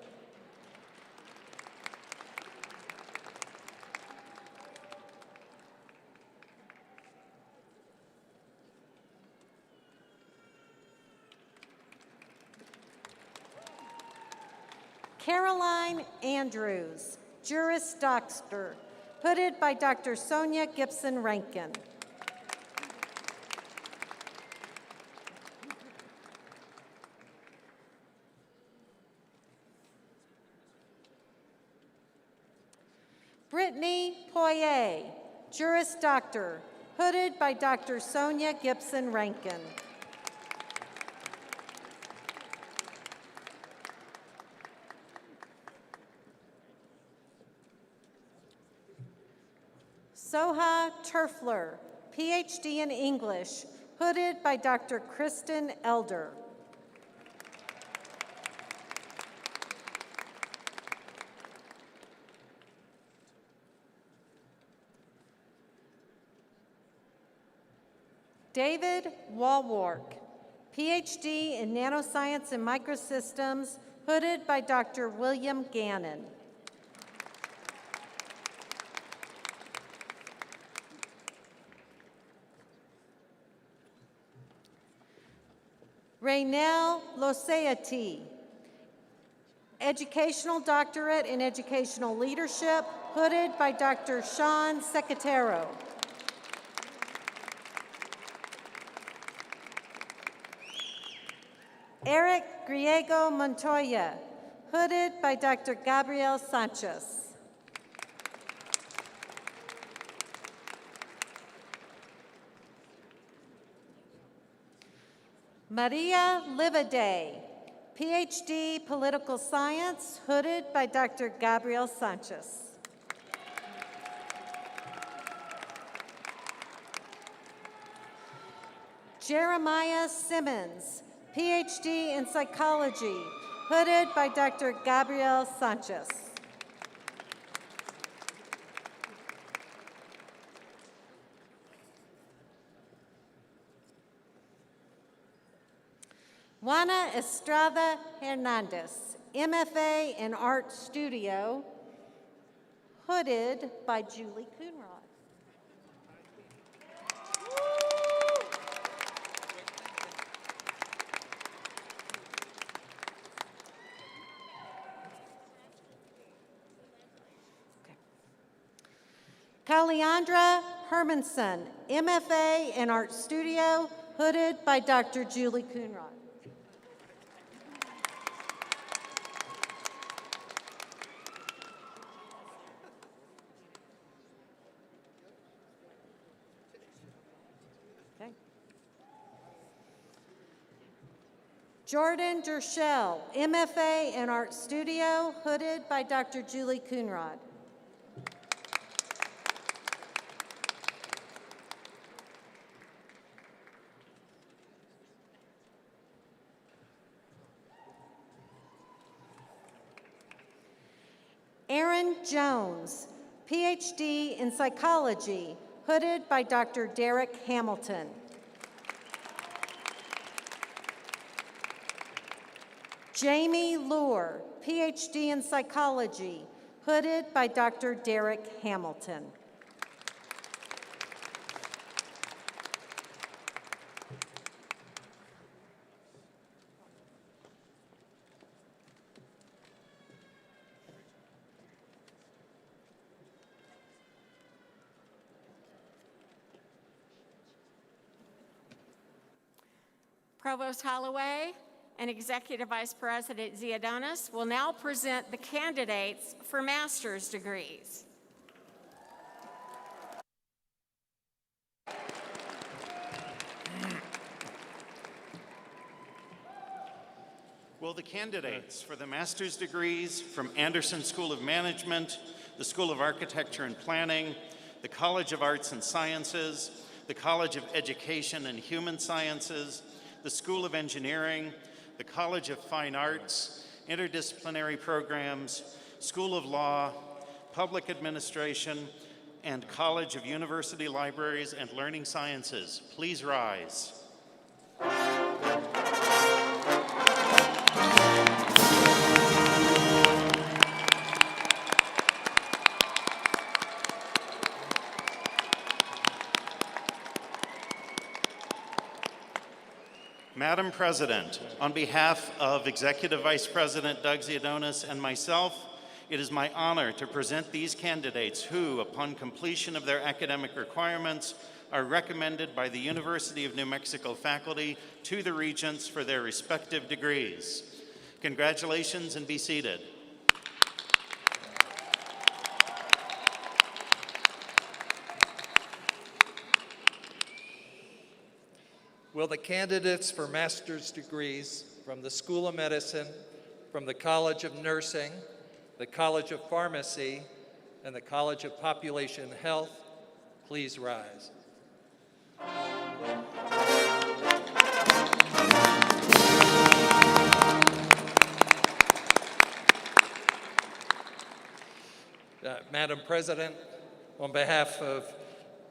Caroline Andrews, Juris Doctor, hooded by Dr. Sonia Gibson Rankin. Brittany Poirier, Juris Doctor, hooded by Dr. Sonia Gibson Rankin. Soha Turfler, PhD in English, hooded by Dr. Kristen Elder. David Walwark, PhD in Nanoscience and Microsystems, hooded by Dr. William Gannon. Raynell Loseati, Educational Doctorate in Educational Leadership, hooded by Dr. Sean Secatero. Eric Griego Montoya, hooded by Dr. Gabriel Sanchez. Maria Livaday, PhD Political Science, hooded by Dr. Gabriel Sanchez. Jeremiah Simmons, PhD in Psychology, hooded by Dr. Gabriel Sanchez. Juana Estrada Hernandez, MFA in Art Studio, hooded by Julie Coonrod. Kaliandra Hermanson, MFA in Art Studio, hooded by Dr. Julie Coonrod. Okay. Jordan Dershell, MFA in Art Studio, hooded by Dr. Julie Coonrod. Aaron Jones, PhD in Psychology, hooded by Dr. Derek Hamilton. Jamie Lohr, PhD in Psychology, hooded by Dr. Derek Hamilton. Provost Holloway and Executive Vice President Ziodonis will now present the candidates for master's degrees. Will the candidates for the master's degrees from Anderson School of Management, the School of Architecture and Planning, the College of Arts and Sciences, the College of Education and Human Sciences, the School of Engineering, the College of Fine Arts, Interdisciplinary Programs, School of Law, Public Administration, and College of University Libraries and Learning Sciences please rise? Madam President, on behalf of Executive Vice President Doug Ziodonis and myself, it is my honor to present these candidates who, upon completion of their academic requirements, are recommended by the University of New Mexico faculty to the Regents for their respective degrees. Congratulations and be seated. Will the candidates for master's degrees from the School of Medicine, from the College of Nursing, the College of Pharmacy, and the College of Population Health please rise? Madam President, on behalf of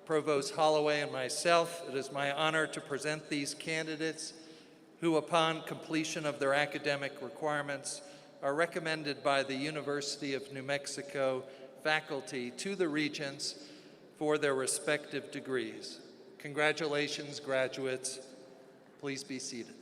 Provost Holloway and myself, it is my honor to present these candidates who, upon completion of their academic requirements, are recommended by the University of New Mexico faculty to the Regents for their respective degrees. Congratulations, graduates. Please be seated.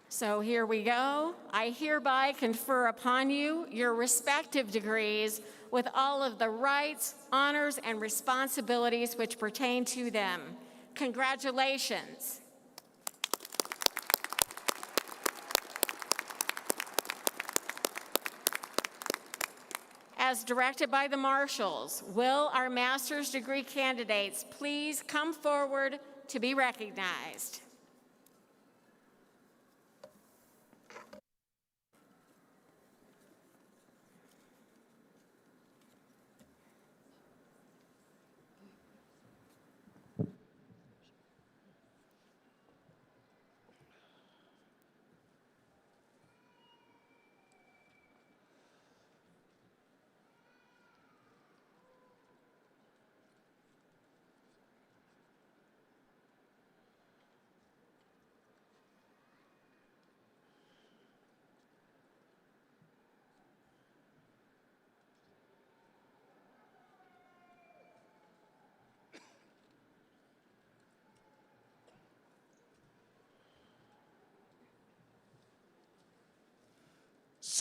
So here we go. I hereby confer upon you your respective degrees with all of the rights, honors, and responsibilities which pertain to them. Congratulations. As directed by the marshals, will our master's degree candidates please come forward to be recognized?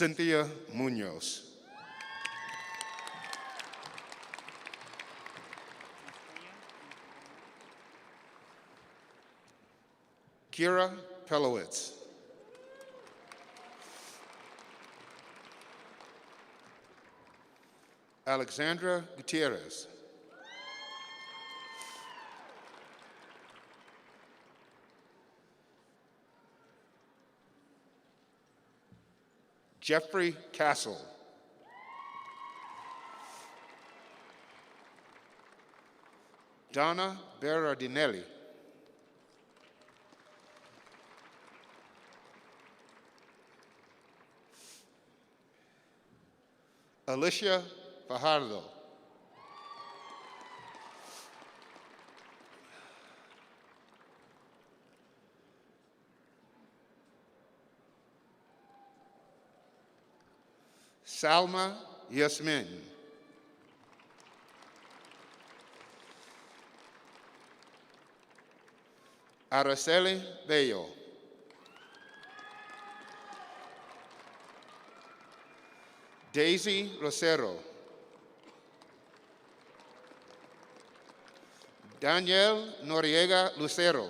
Cynthia Munoz. Kira Pelowitz. Alexandra Gutierrez. Jeffrey Castle. Donna Berardinelli. Alicia Fajardo. Salma Yasmin. Araceli Bello. Daisy Rosero. Daniel Noriega Lucero.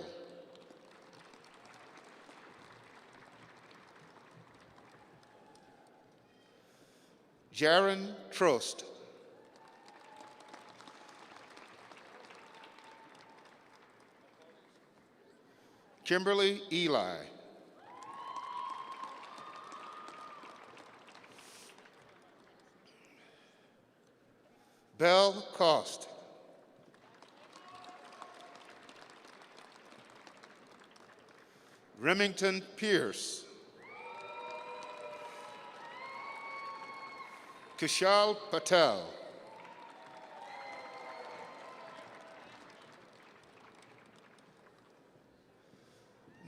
Jaron Trost. Kimberly Eli. Belle Cost. Remington Pierce. Kushal Patel.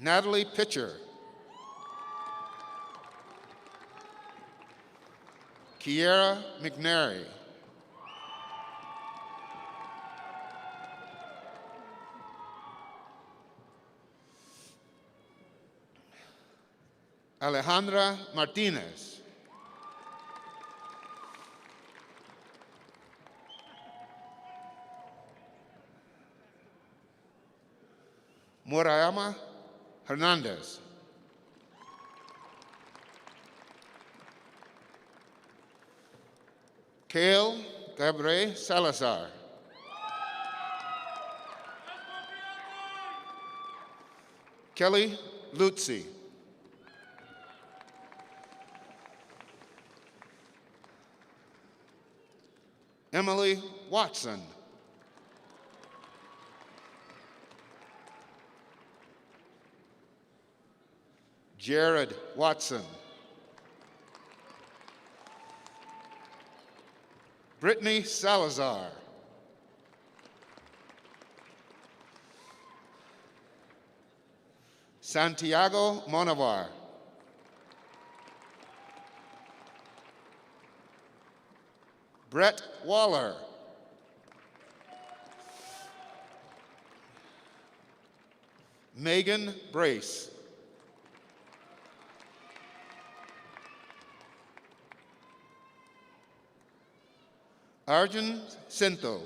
Natalie Pitcher. Kiera McNary. Alejandra Martinez. Murayama Hernandez. Kale Gabriel Salazar. Kelly Lutzi. Emily Watson. Jared Watson. Brittany Salazar. Santiago Monavar. Brett Waller. Megan Brace. Arjun Sinto.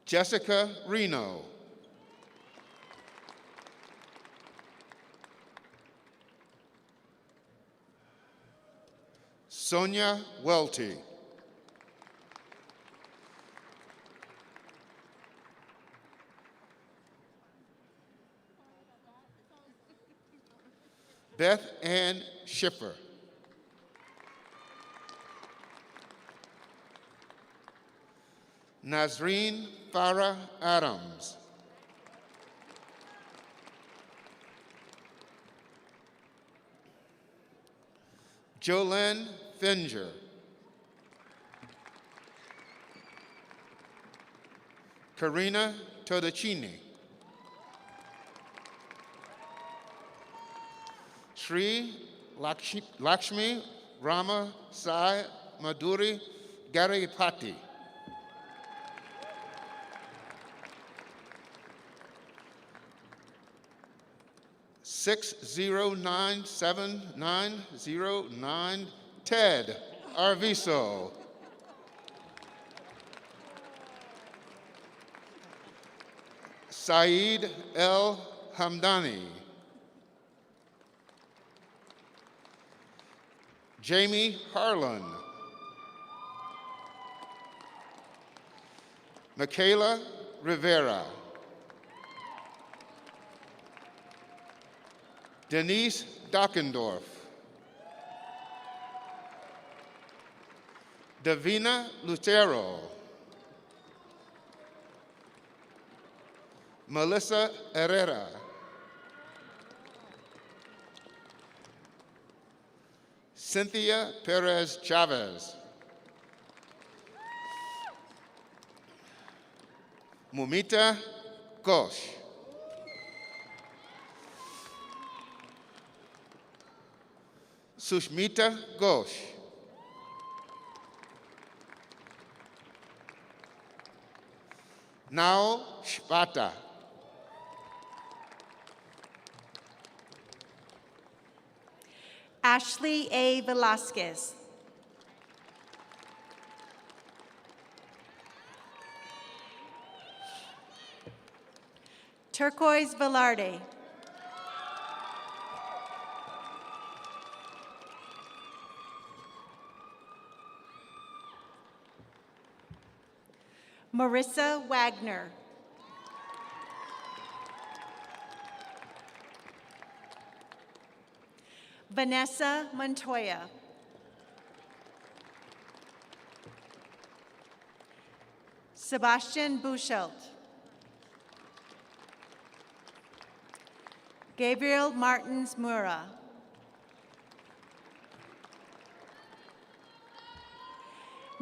Jessica Reno. Sonia Welty. Beth Ann Schiffer. Nazreen Farah Adams. Jolene Finger. Karina Todacini. Sri Lakshmi Rama Sai Madhuri Garipati. Six 0979009 Ted Arviso. Saeed El Hamdani. Jamie Harlan. Michaela Rivera. Denise Dockendorf. Davina Lutero. Melissa Herrera. Cynthia Perez Chavez. Mumita Ghosh. Sushmita Ghosh. Nao Shpata. Ashley A. Velasquez. Turquoise Velarde. Marissa Wagner. Vanessa Montoya. Sebastian Buchelt. Gabriel Martins Mura.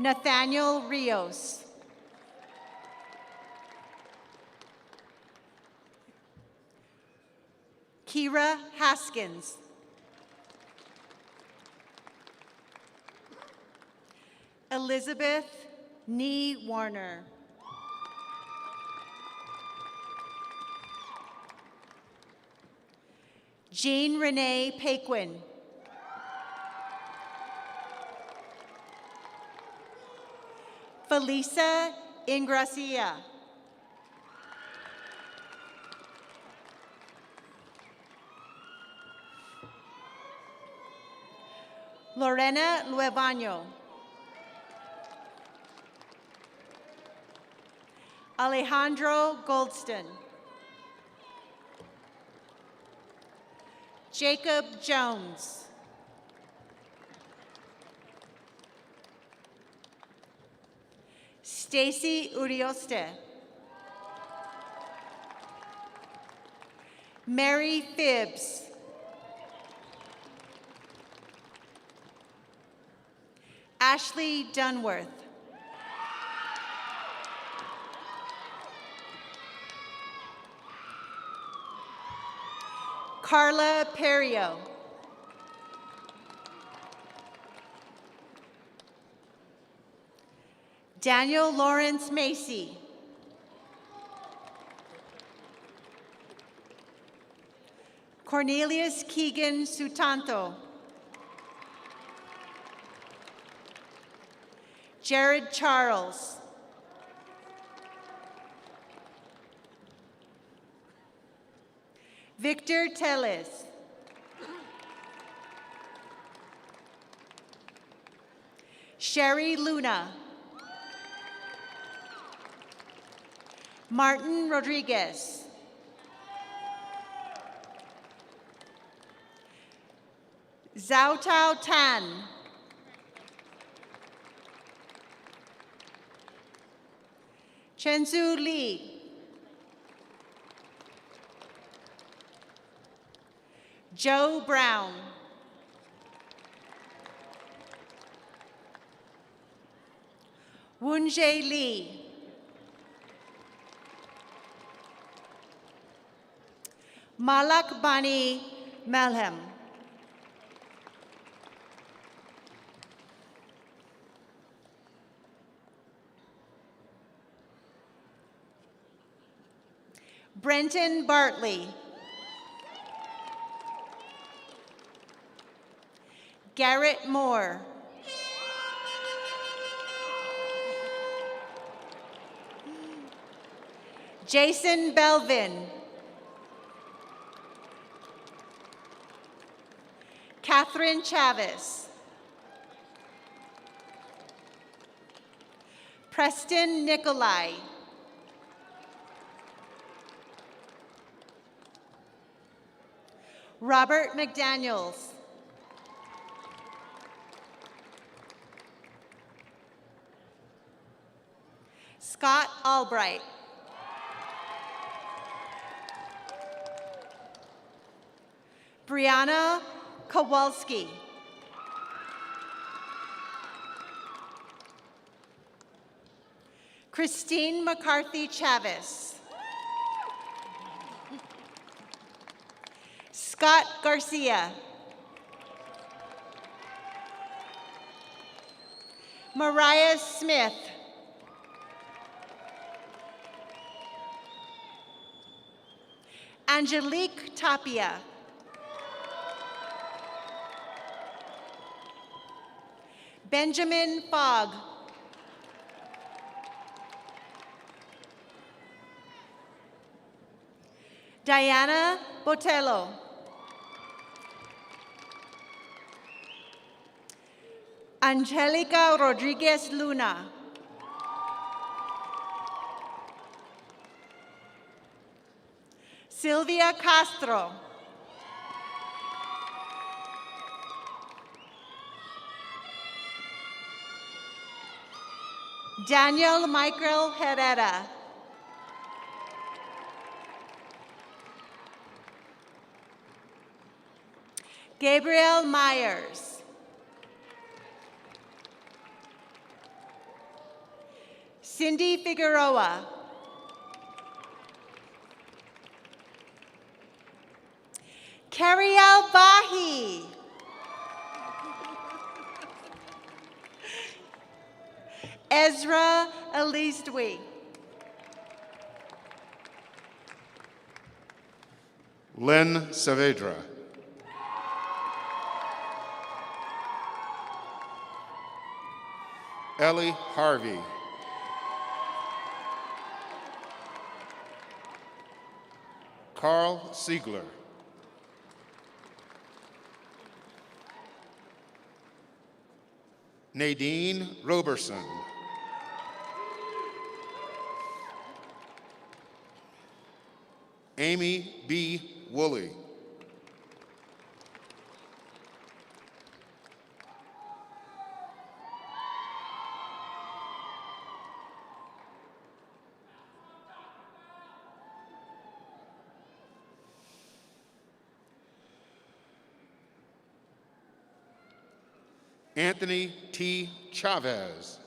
Nathaniel Rios. Kira Haskins. Elizabeth Nee Warner. Jean Renee Paquin. Felisa Ingracia. Lorena Luevano. Alejandro Goldston. Jacob Jones. Stacy Urioste. Mary Phibbs. Ashley Dunworth. Carla Perio. Daniel Lawrence Macy. Cornelius Keegan Sutanto. Jared Charles. Victor Telles. Sherry Luna. Martin Rodriguez. Zhao Tao Tan. Chenzu Li. Joe Brown. Woonjae Lee. Malak Bani Melhem. Brenton Bartley. Garrett Moore. Jason Belvin. Catherine Chavez. Preston Nikolai. Robert McDaniels. Scott Albright. Brianna Kowalski. Christine McCarthy Chavez. Scott Garcia. Mariah Smith. Angelique Tapia. Benjamin Fogg. Diana Botello. Angelica Rodriguez Luna. Sylvia Castro. Daniel Michael Herrera. Gabriel Myers. Cindy Figueroa. Cariel Bahi. Ezra Elizdwi. Lynn Saavedra. Ellie Harvey. Carl Siegler. Nadine Roberson. Amy B. Woolley. Anthony T. Chavez.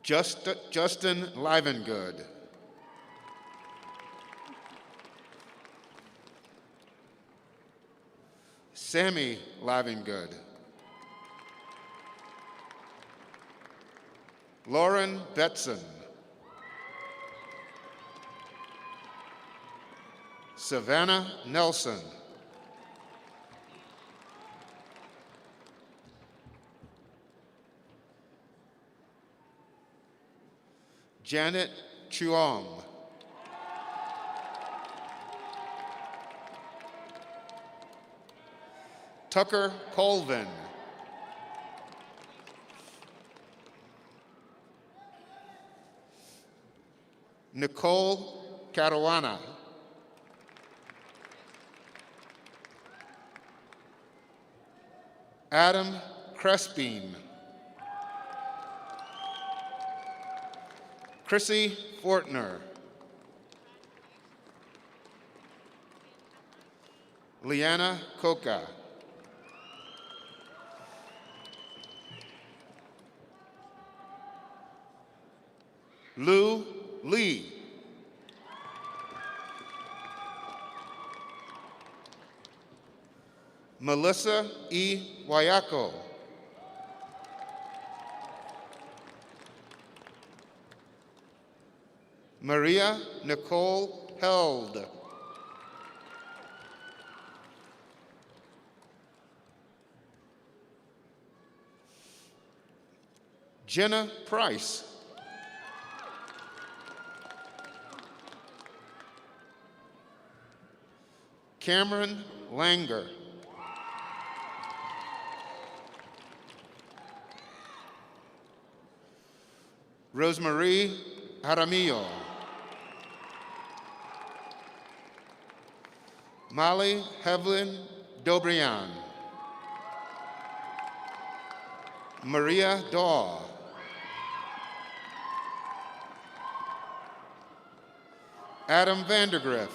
Justin Livengood. Sammy Livengood. Lauren Betson. Savannah Nelson. Janet Chuong. Tucker Colvin. Nicole Caruana. Adam Crespin. Chrissy Fortner. Liana Coca. Lou Lee. Melissa E. Wayako. Maria Nicole Held. Jenna Price. Cameron Langer. Rosemarie Jaramillo. Molly Hevlin Dobrian. Maria Daw. Adam Vandergriff.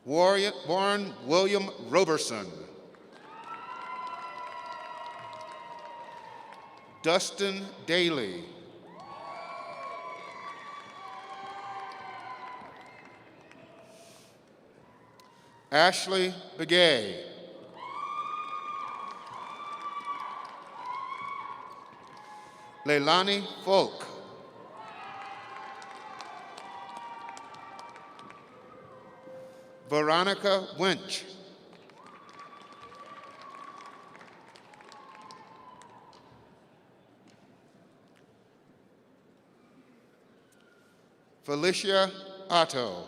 Warren William Roberson. Dustin Daly. Ashley Begay. Leilani Folk. Veronica Winch. Felicia Otto.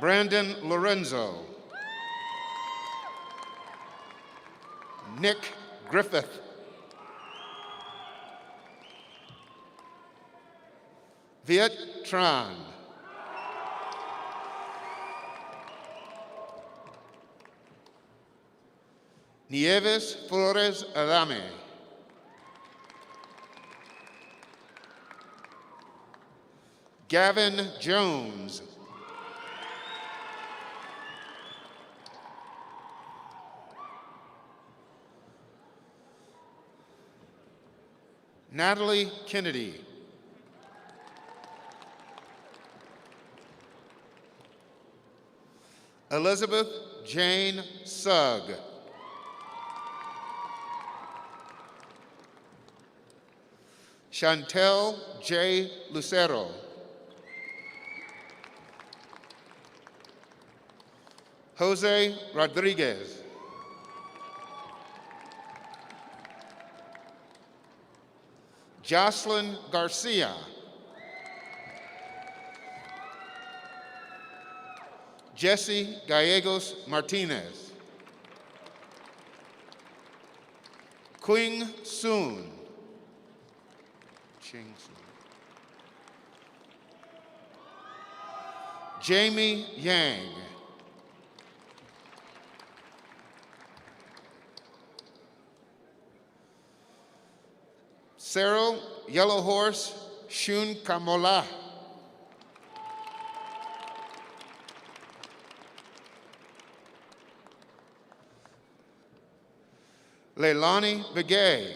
Brandon Lorenzo. Nick Griffith. Viet Tran. Nieves Flores Adame. Gavin Jones. Natalie Kennedy. Elizabeth Jane Sugg. Chantel J. Lucero. Jose Rodriguez. Jocelyn Garcia. Jesse Gallegos Martinez. Quing Soon. Ching Soon. Jamie Yang. Cyril Yellow Horse Shun Kamola. Leilani Begay.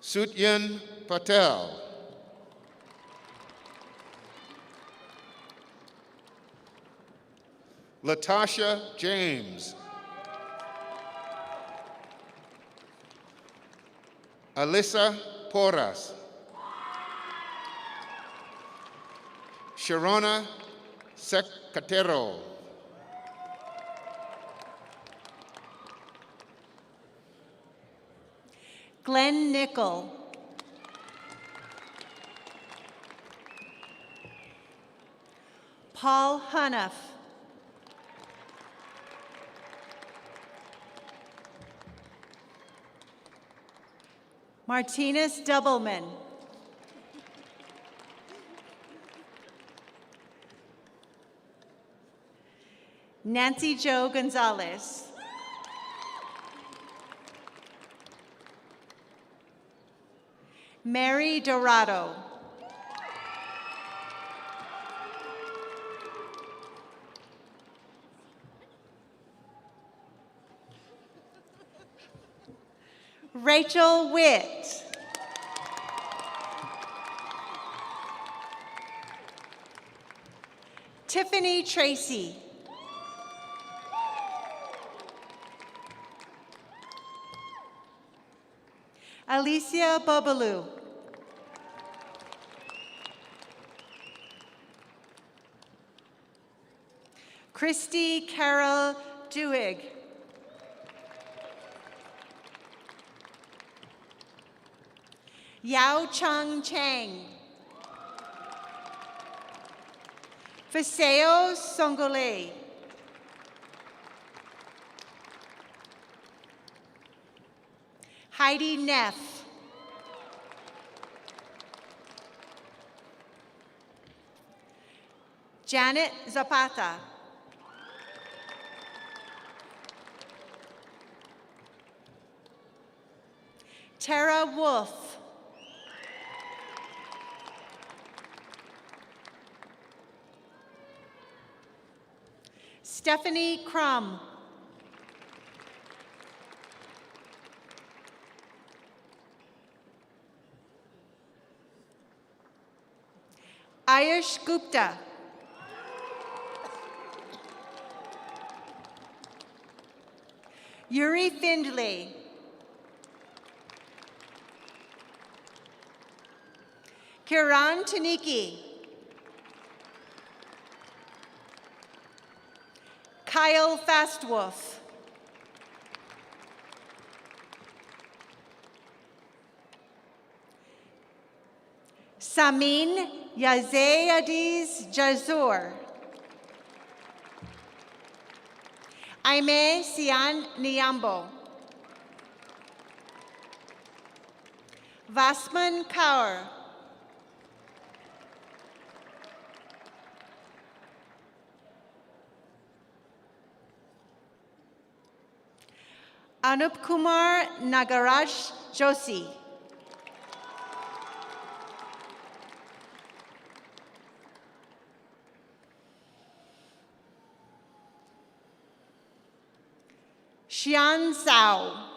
Sutyan Patel. Latasha James. Alyssa Porras. Sharona Secatero. Glenn Nickel. Paul Huneff. Martinez Doubleman. Nancy Jo Gonzalez. Mary Dorado. Rachel Witt. Tiffany Tracy. Alicia Bobalou. Christy Carol Duig. Yao Chung Chang. Faseo Songole. Heidi Neff. Janet Zapata. Tara Wolf. Stephanie Crum. Ayush Gupta. Yuri Findlay. Kiran Taniki. Kyle Fastwolf. Samin Yazayadiz Jazur. Aime Sian Niambo. Vasman Kaur. Anup Kumar Nagaraj Joshi. Xian Zhao.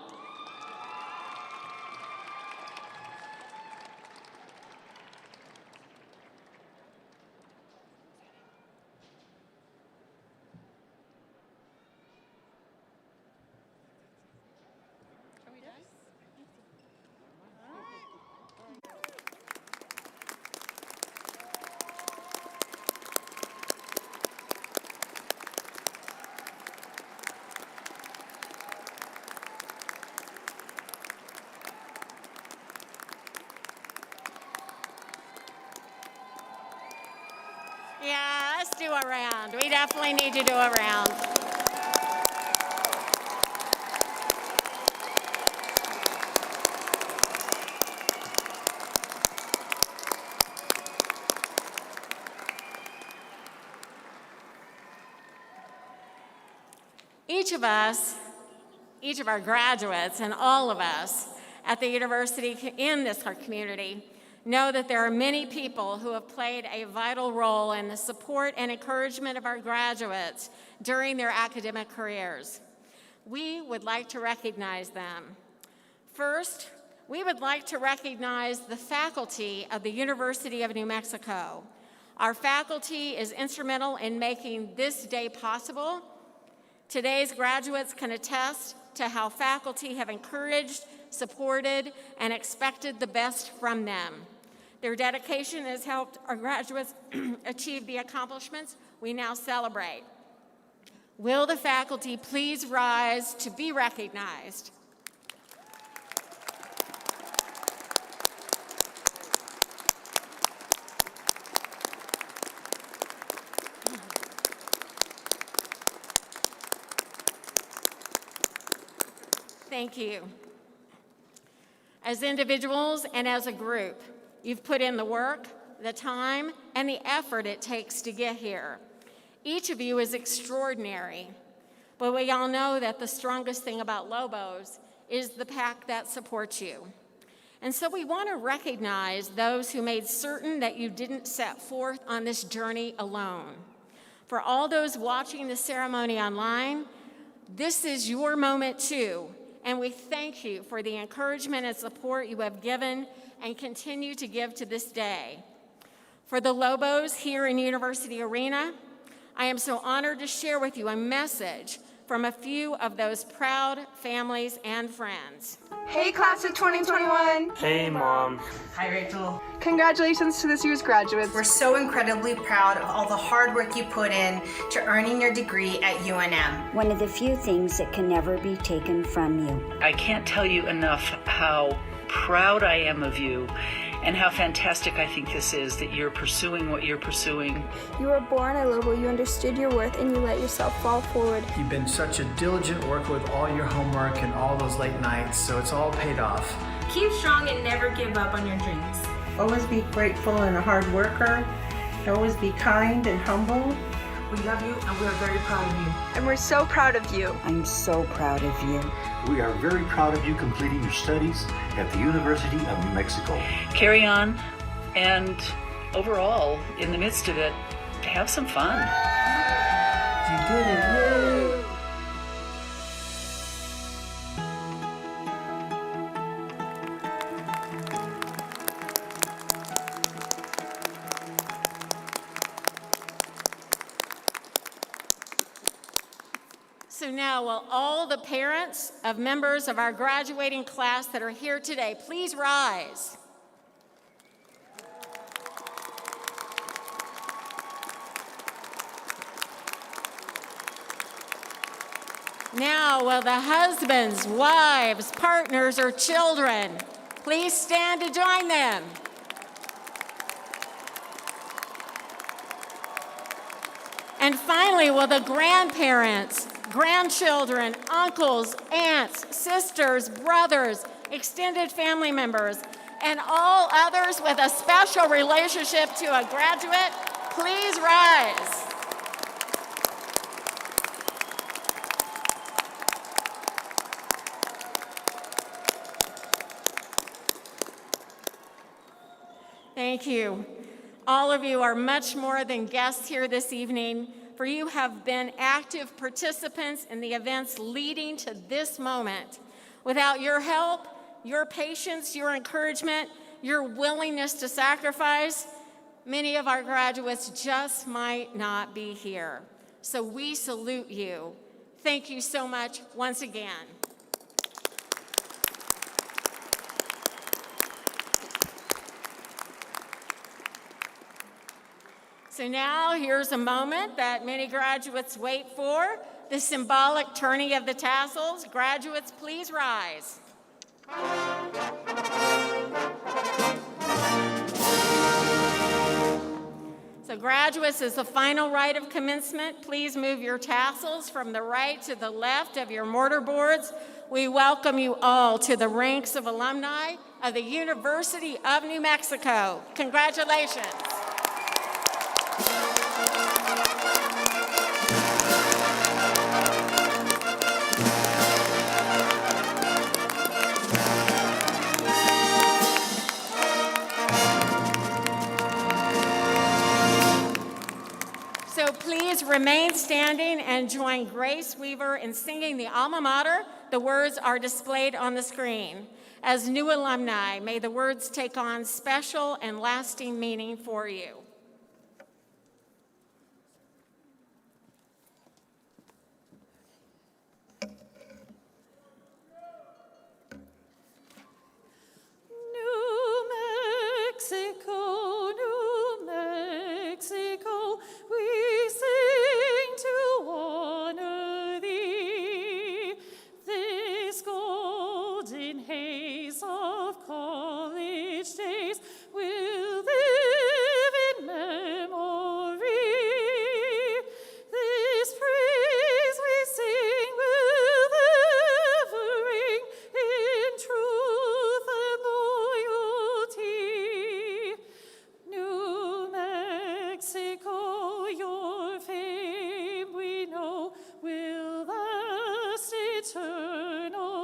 Yeah, let's do a round. We definitely need to do a round. Each of our graduates and all of us at the university in this community know that there are many people who have played a vital role in the support and encouragement of our graduates during their academic careers. We would like to recognize them. First, we would like to recognize the faculty of the University of New Mexico. Our faculty is instrumental in making this day possible. Today's graduates can attest to how faculty have encouraged, supported, and expected the best from them. Their dedication has helped our graduates achieve the accomplishments we now celebrate. Will the faculty please rise to be recognized? Thank you. As individuals and as a group, you've put in the work, the time, and the effort it takes to get here. Each of you is extraordinary, but we all know that the strongest thing about Lobos is the pack that supports you. And so we want to recognize those who made certain that you didn't set forth on this journey alone. For all those watching the ceremony online, this is your moment too. And we thank you for the encouragement and support you have given and continue to give to this day. For the Lobos here in University Arena, I am so honored to share with you a message from a few of those proud families and friends. Hey, class of 2021. Hey, Mom. Hi, Rachel. Congratulations to this year's graduates. We're so incredibly proud of all the hard work you put in to earning your degree at UNM. One of the few things that can never be taken from you. I can't tell you enough how proud I am of you and how fantastic I think this is that you're pursuing what you're pursuing. You were born a Lobo, you understood your worth, and you let yourself fall forward. You've been such a diligent worker with all your homework and all those late nights, so it's all paid off. Keep strong and never give up on your dreams. Always be grateful and a hard worker. Always be kind and humble. We love you and we're very proud of you. And we're so proud of you. I'm so proud of you. We are very proud of you completing your studies at the University of New Mexico. Carry on, and overall, in the midst of it, have some fun. You did it, yay! So now, will all the parents of members of our graduating class that are here today please rise? Now, will the husbands, wives, partners, or children please stand to join them? And finally, will the grandparents, grandchildren, uncles, aunts, sisters, brothers, extended family members, and all others with a special relationship to a graduate, please rise. Thank you. All of you are much more than guests here this evening, for you have been active participants in the events leading to this moment. Without your help, your patience, your encouragement, your willingness to sacrifice, many of our graduates just might not be here. So we salute you. Thank you so much once again. So now here's a moment that many graduates wait for, the symbolic turning of the tassels. Graduates, please rise. So graduates, as the final rite of commencement, please move your tassels from the right to the left of your mortarboards. We welcome you all to the ranks of alumni of the University of New Mexico. Congratulations. So please remain standing and join Grace Weaver in singing the alma mater. The words are displayed on the screen. As new alumni, may the words take on special and lasting meaning for you. New Mexico, New Mexico, we sing to honor thee. This golden haze of college days will live in memory. This praise we sing will ever ring in truth and loyalty. New Mexico, your fame we know will last eternally.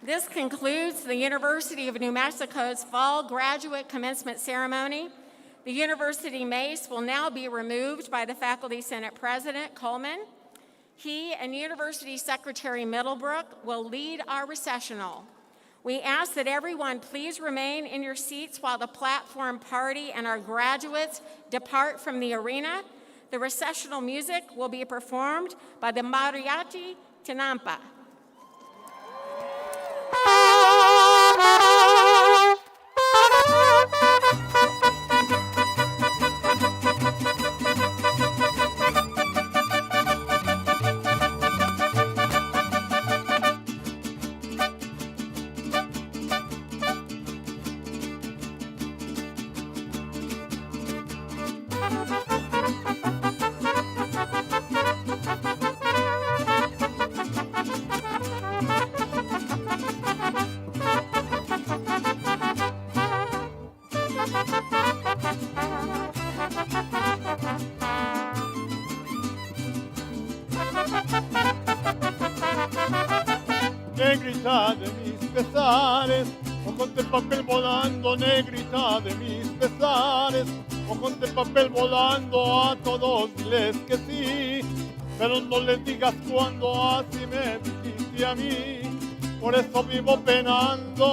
This concludes the University of New Mexico's Fall Graduate Commencement Ceremony. The University Mace will now be removed by the Faculty Senate President, Coleman. He and University Secretary Middlebrook will lead our recessional. We ask that everyone please remain in your seats while the platform party and our graduates depart from the arena. The recessional music will be performed by the Mariachi Tinampa. Negrita de mis pesares, ojonte papel volando, negrita de mis pesares, ojonte papel volando, a todos diles que sí, pero no les digas cuando así me dijiste a mí, por eso vivo penando.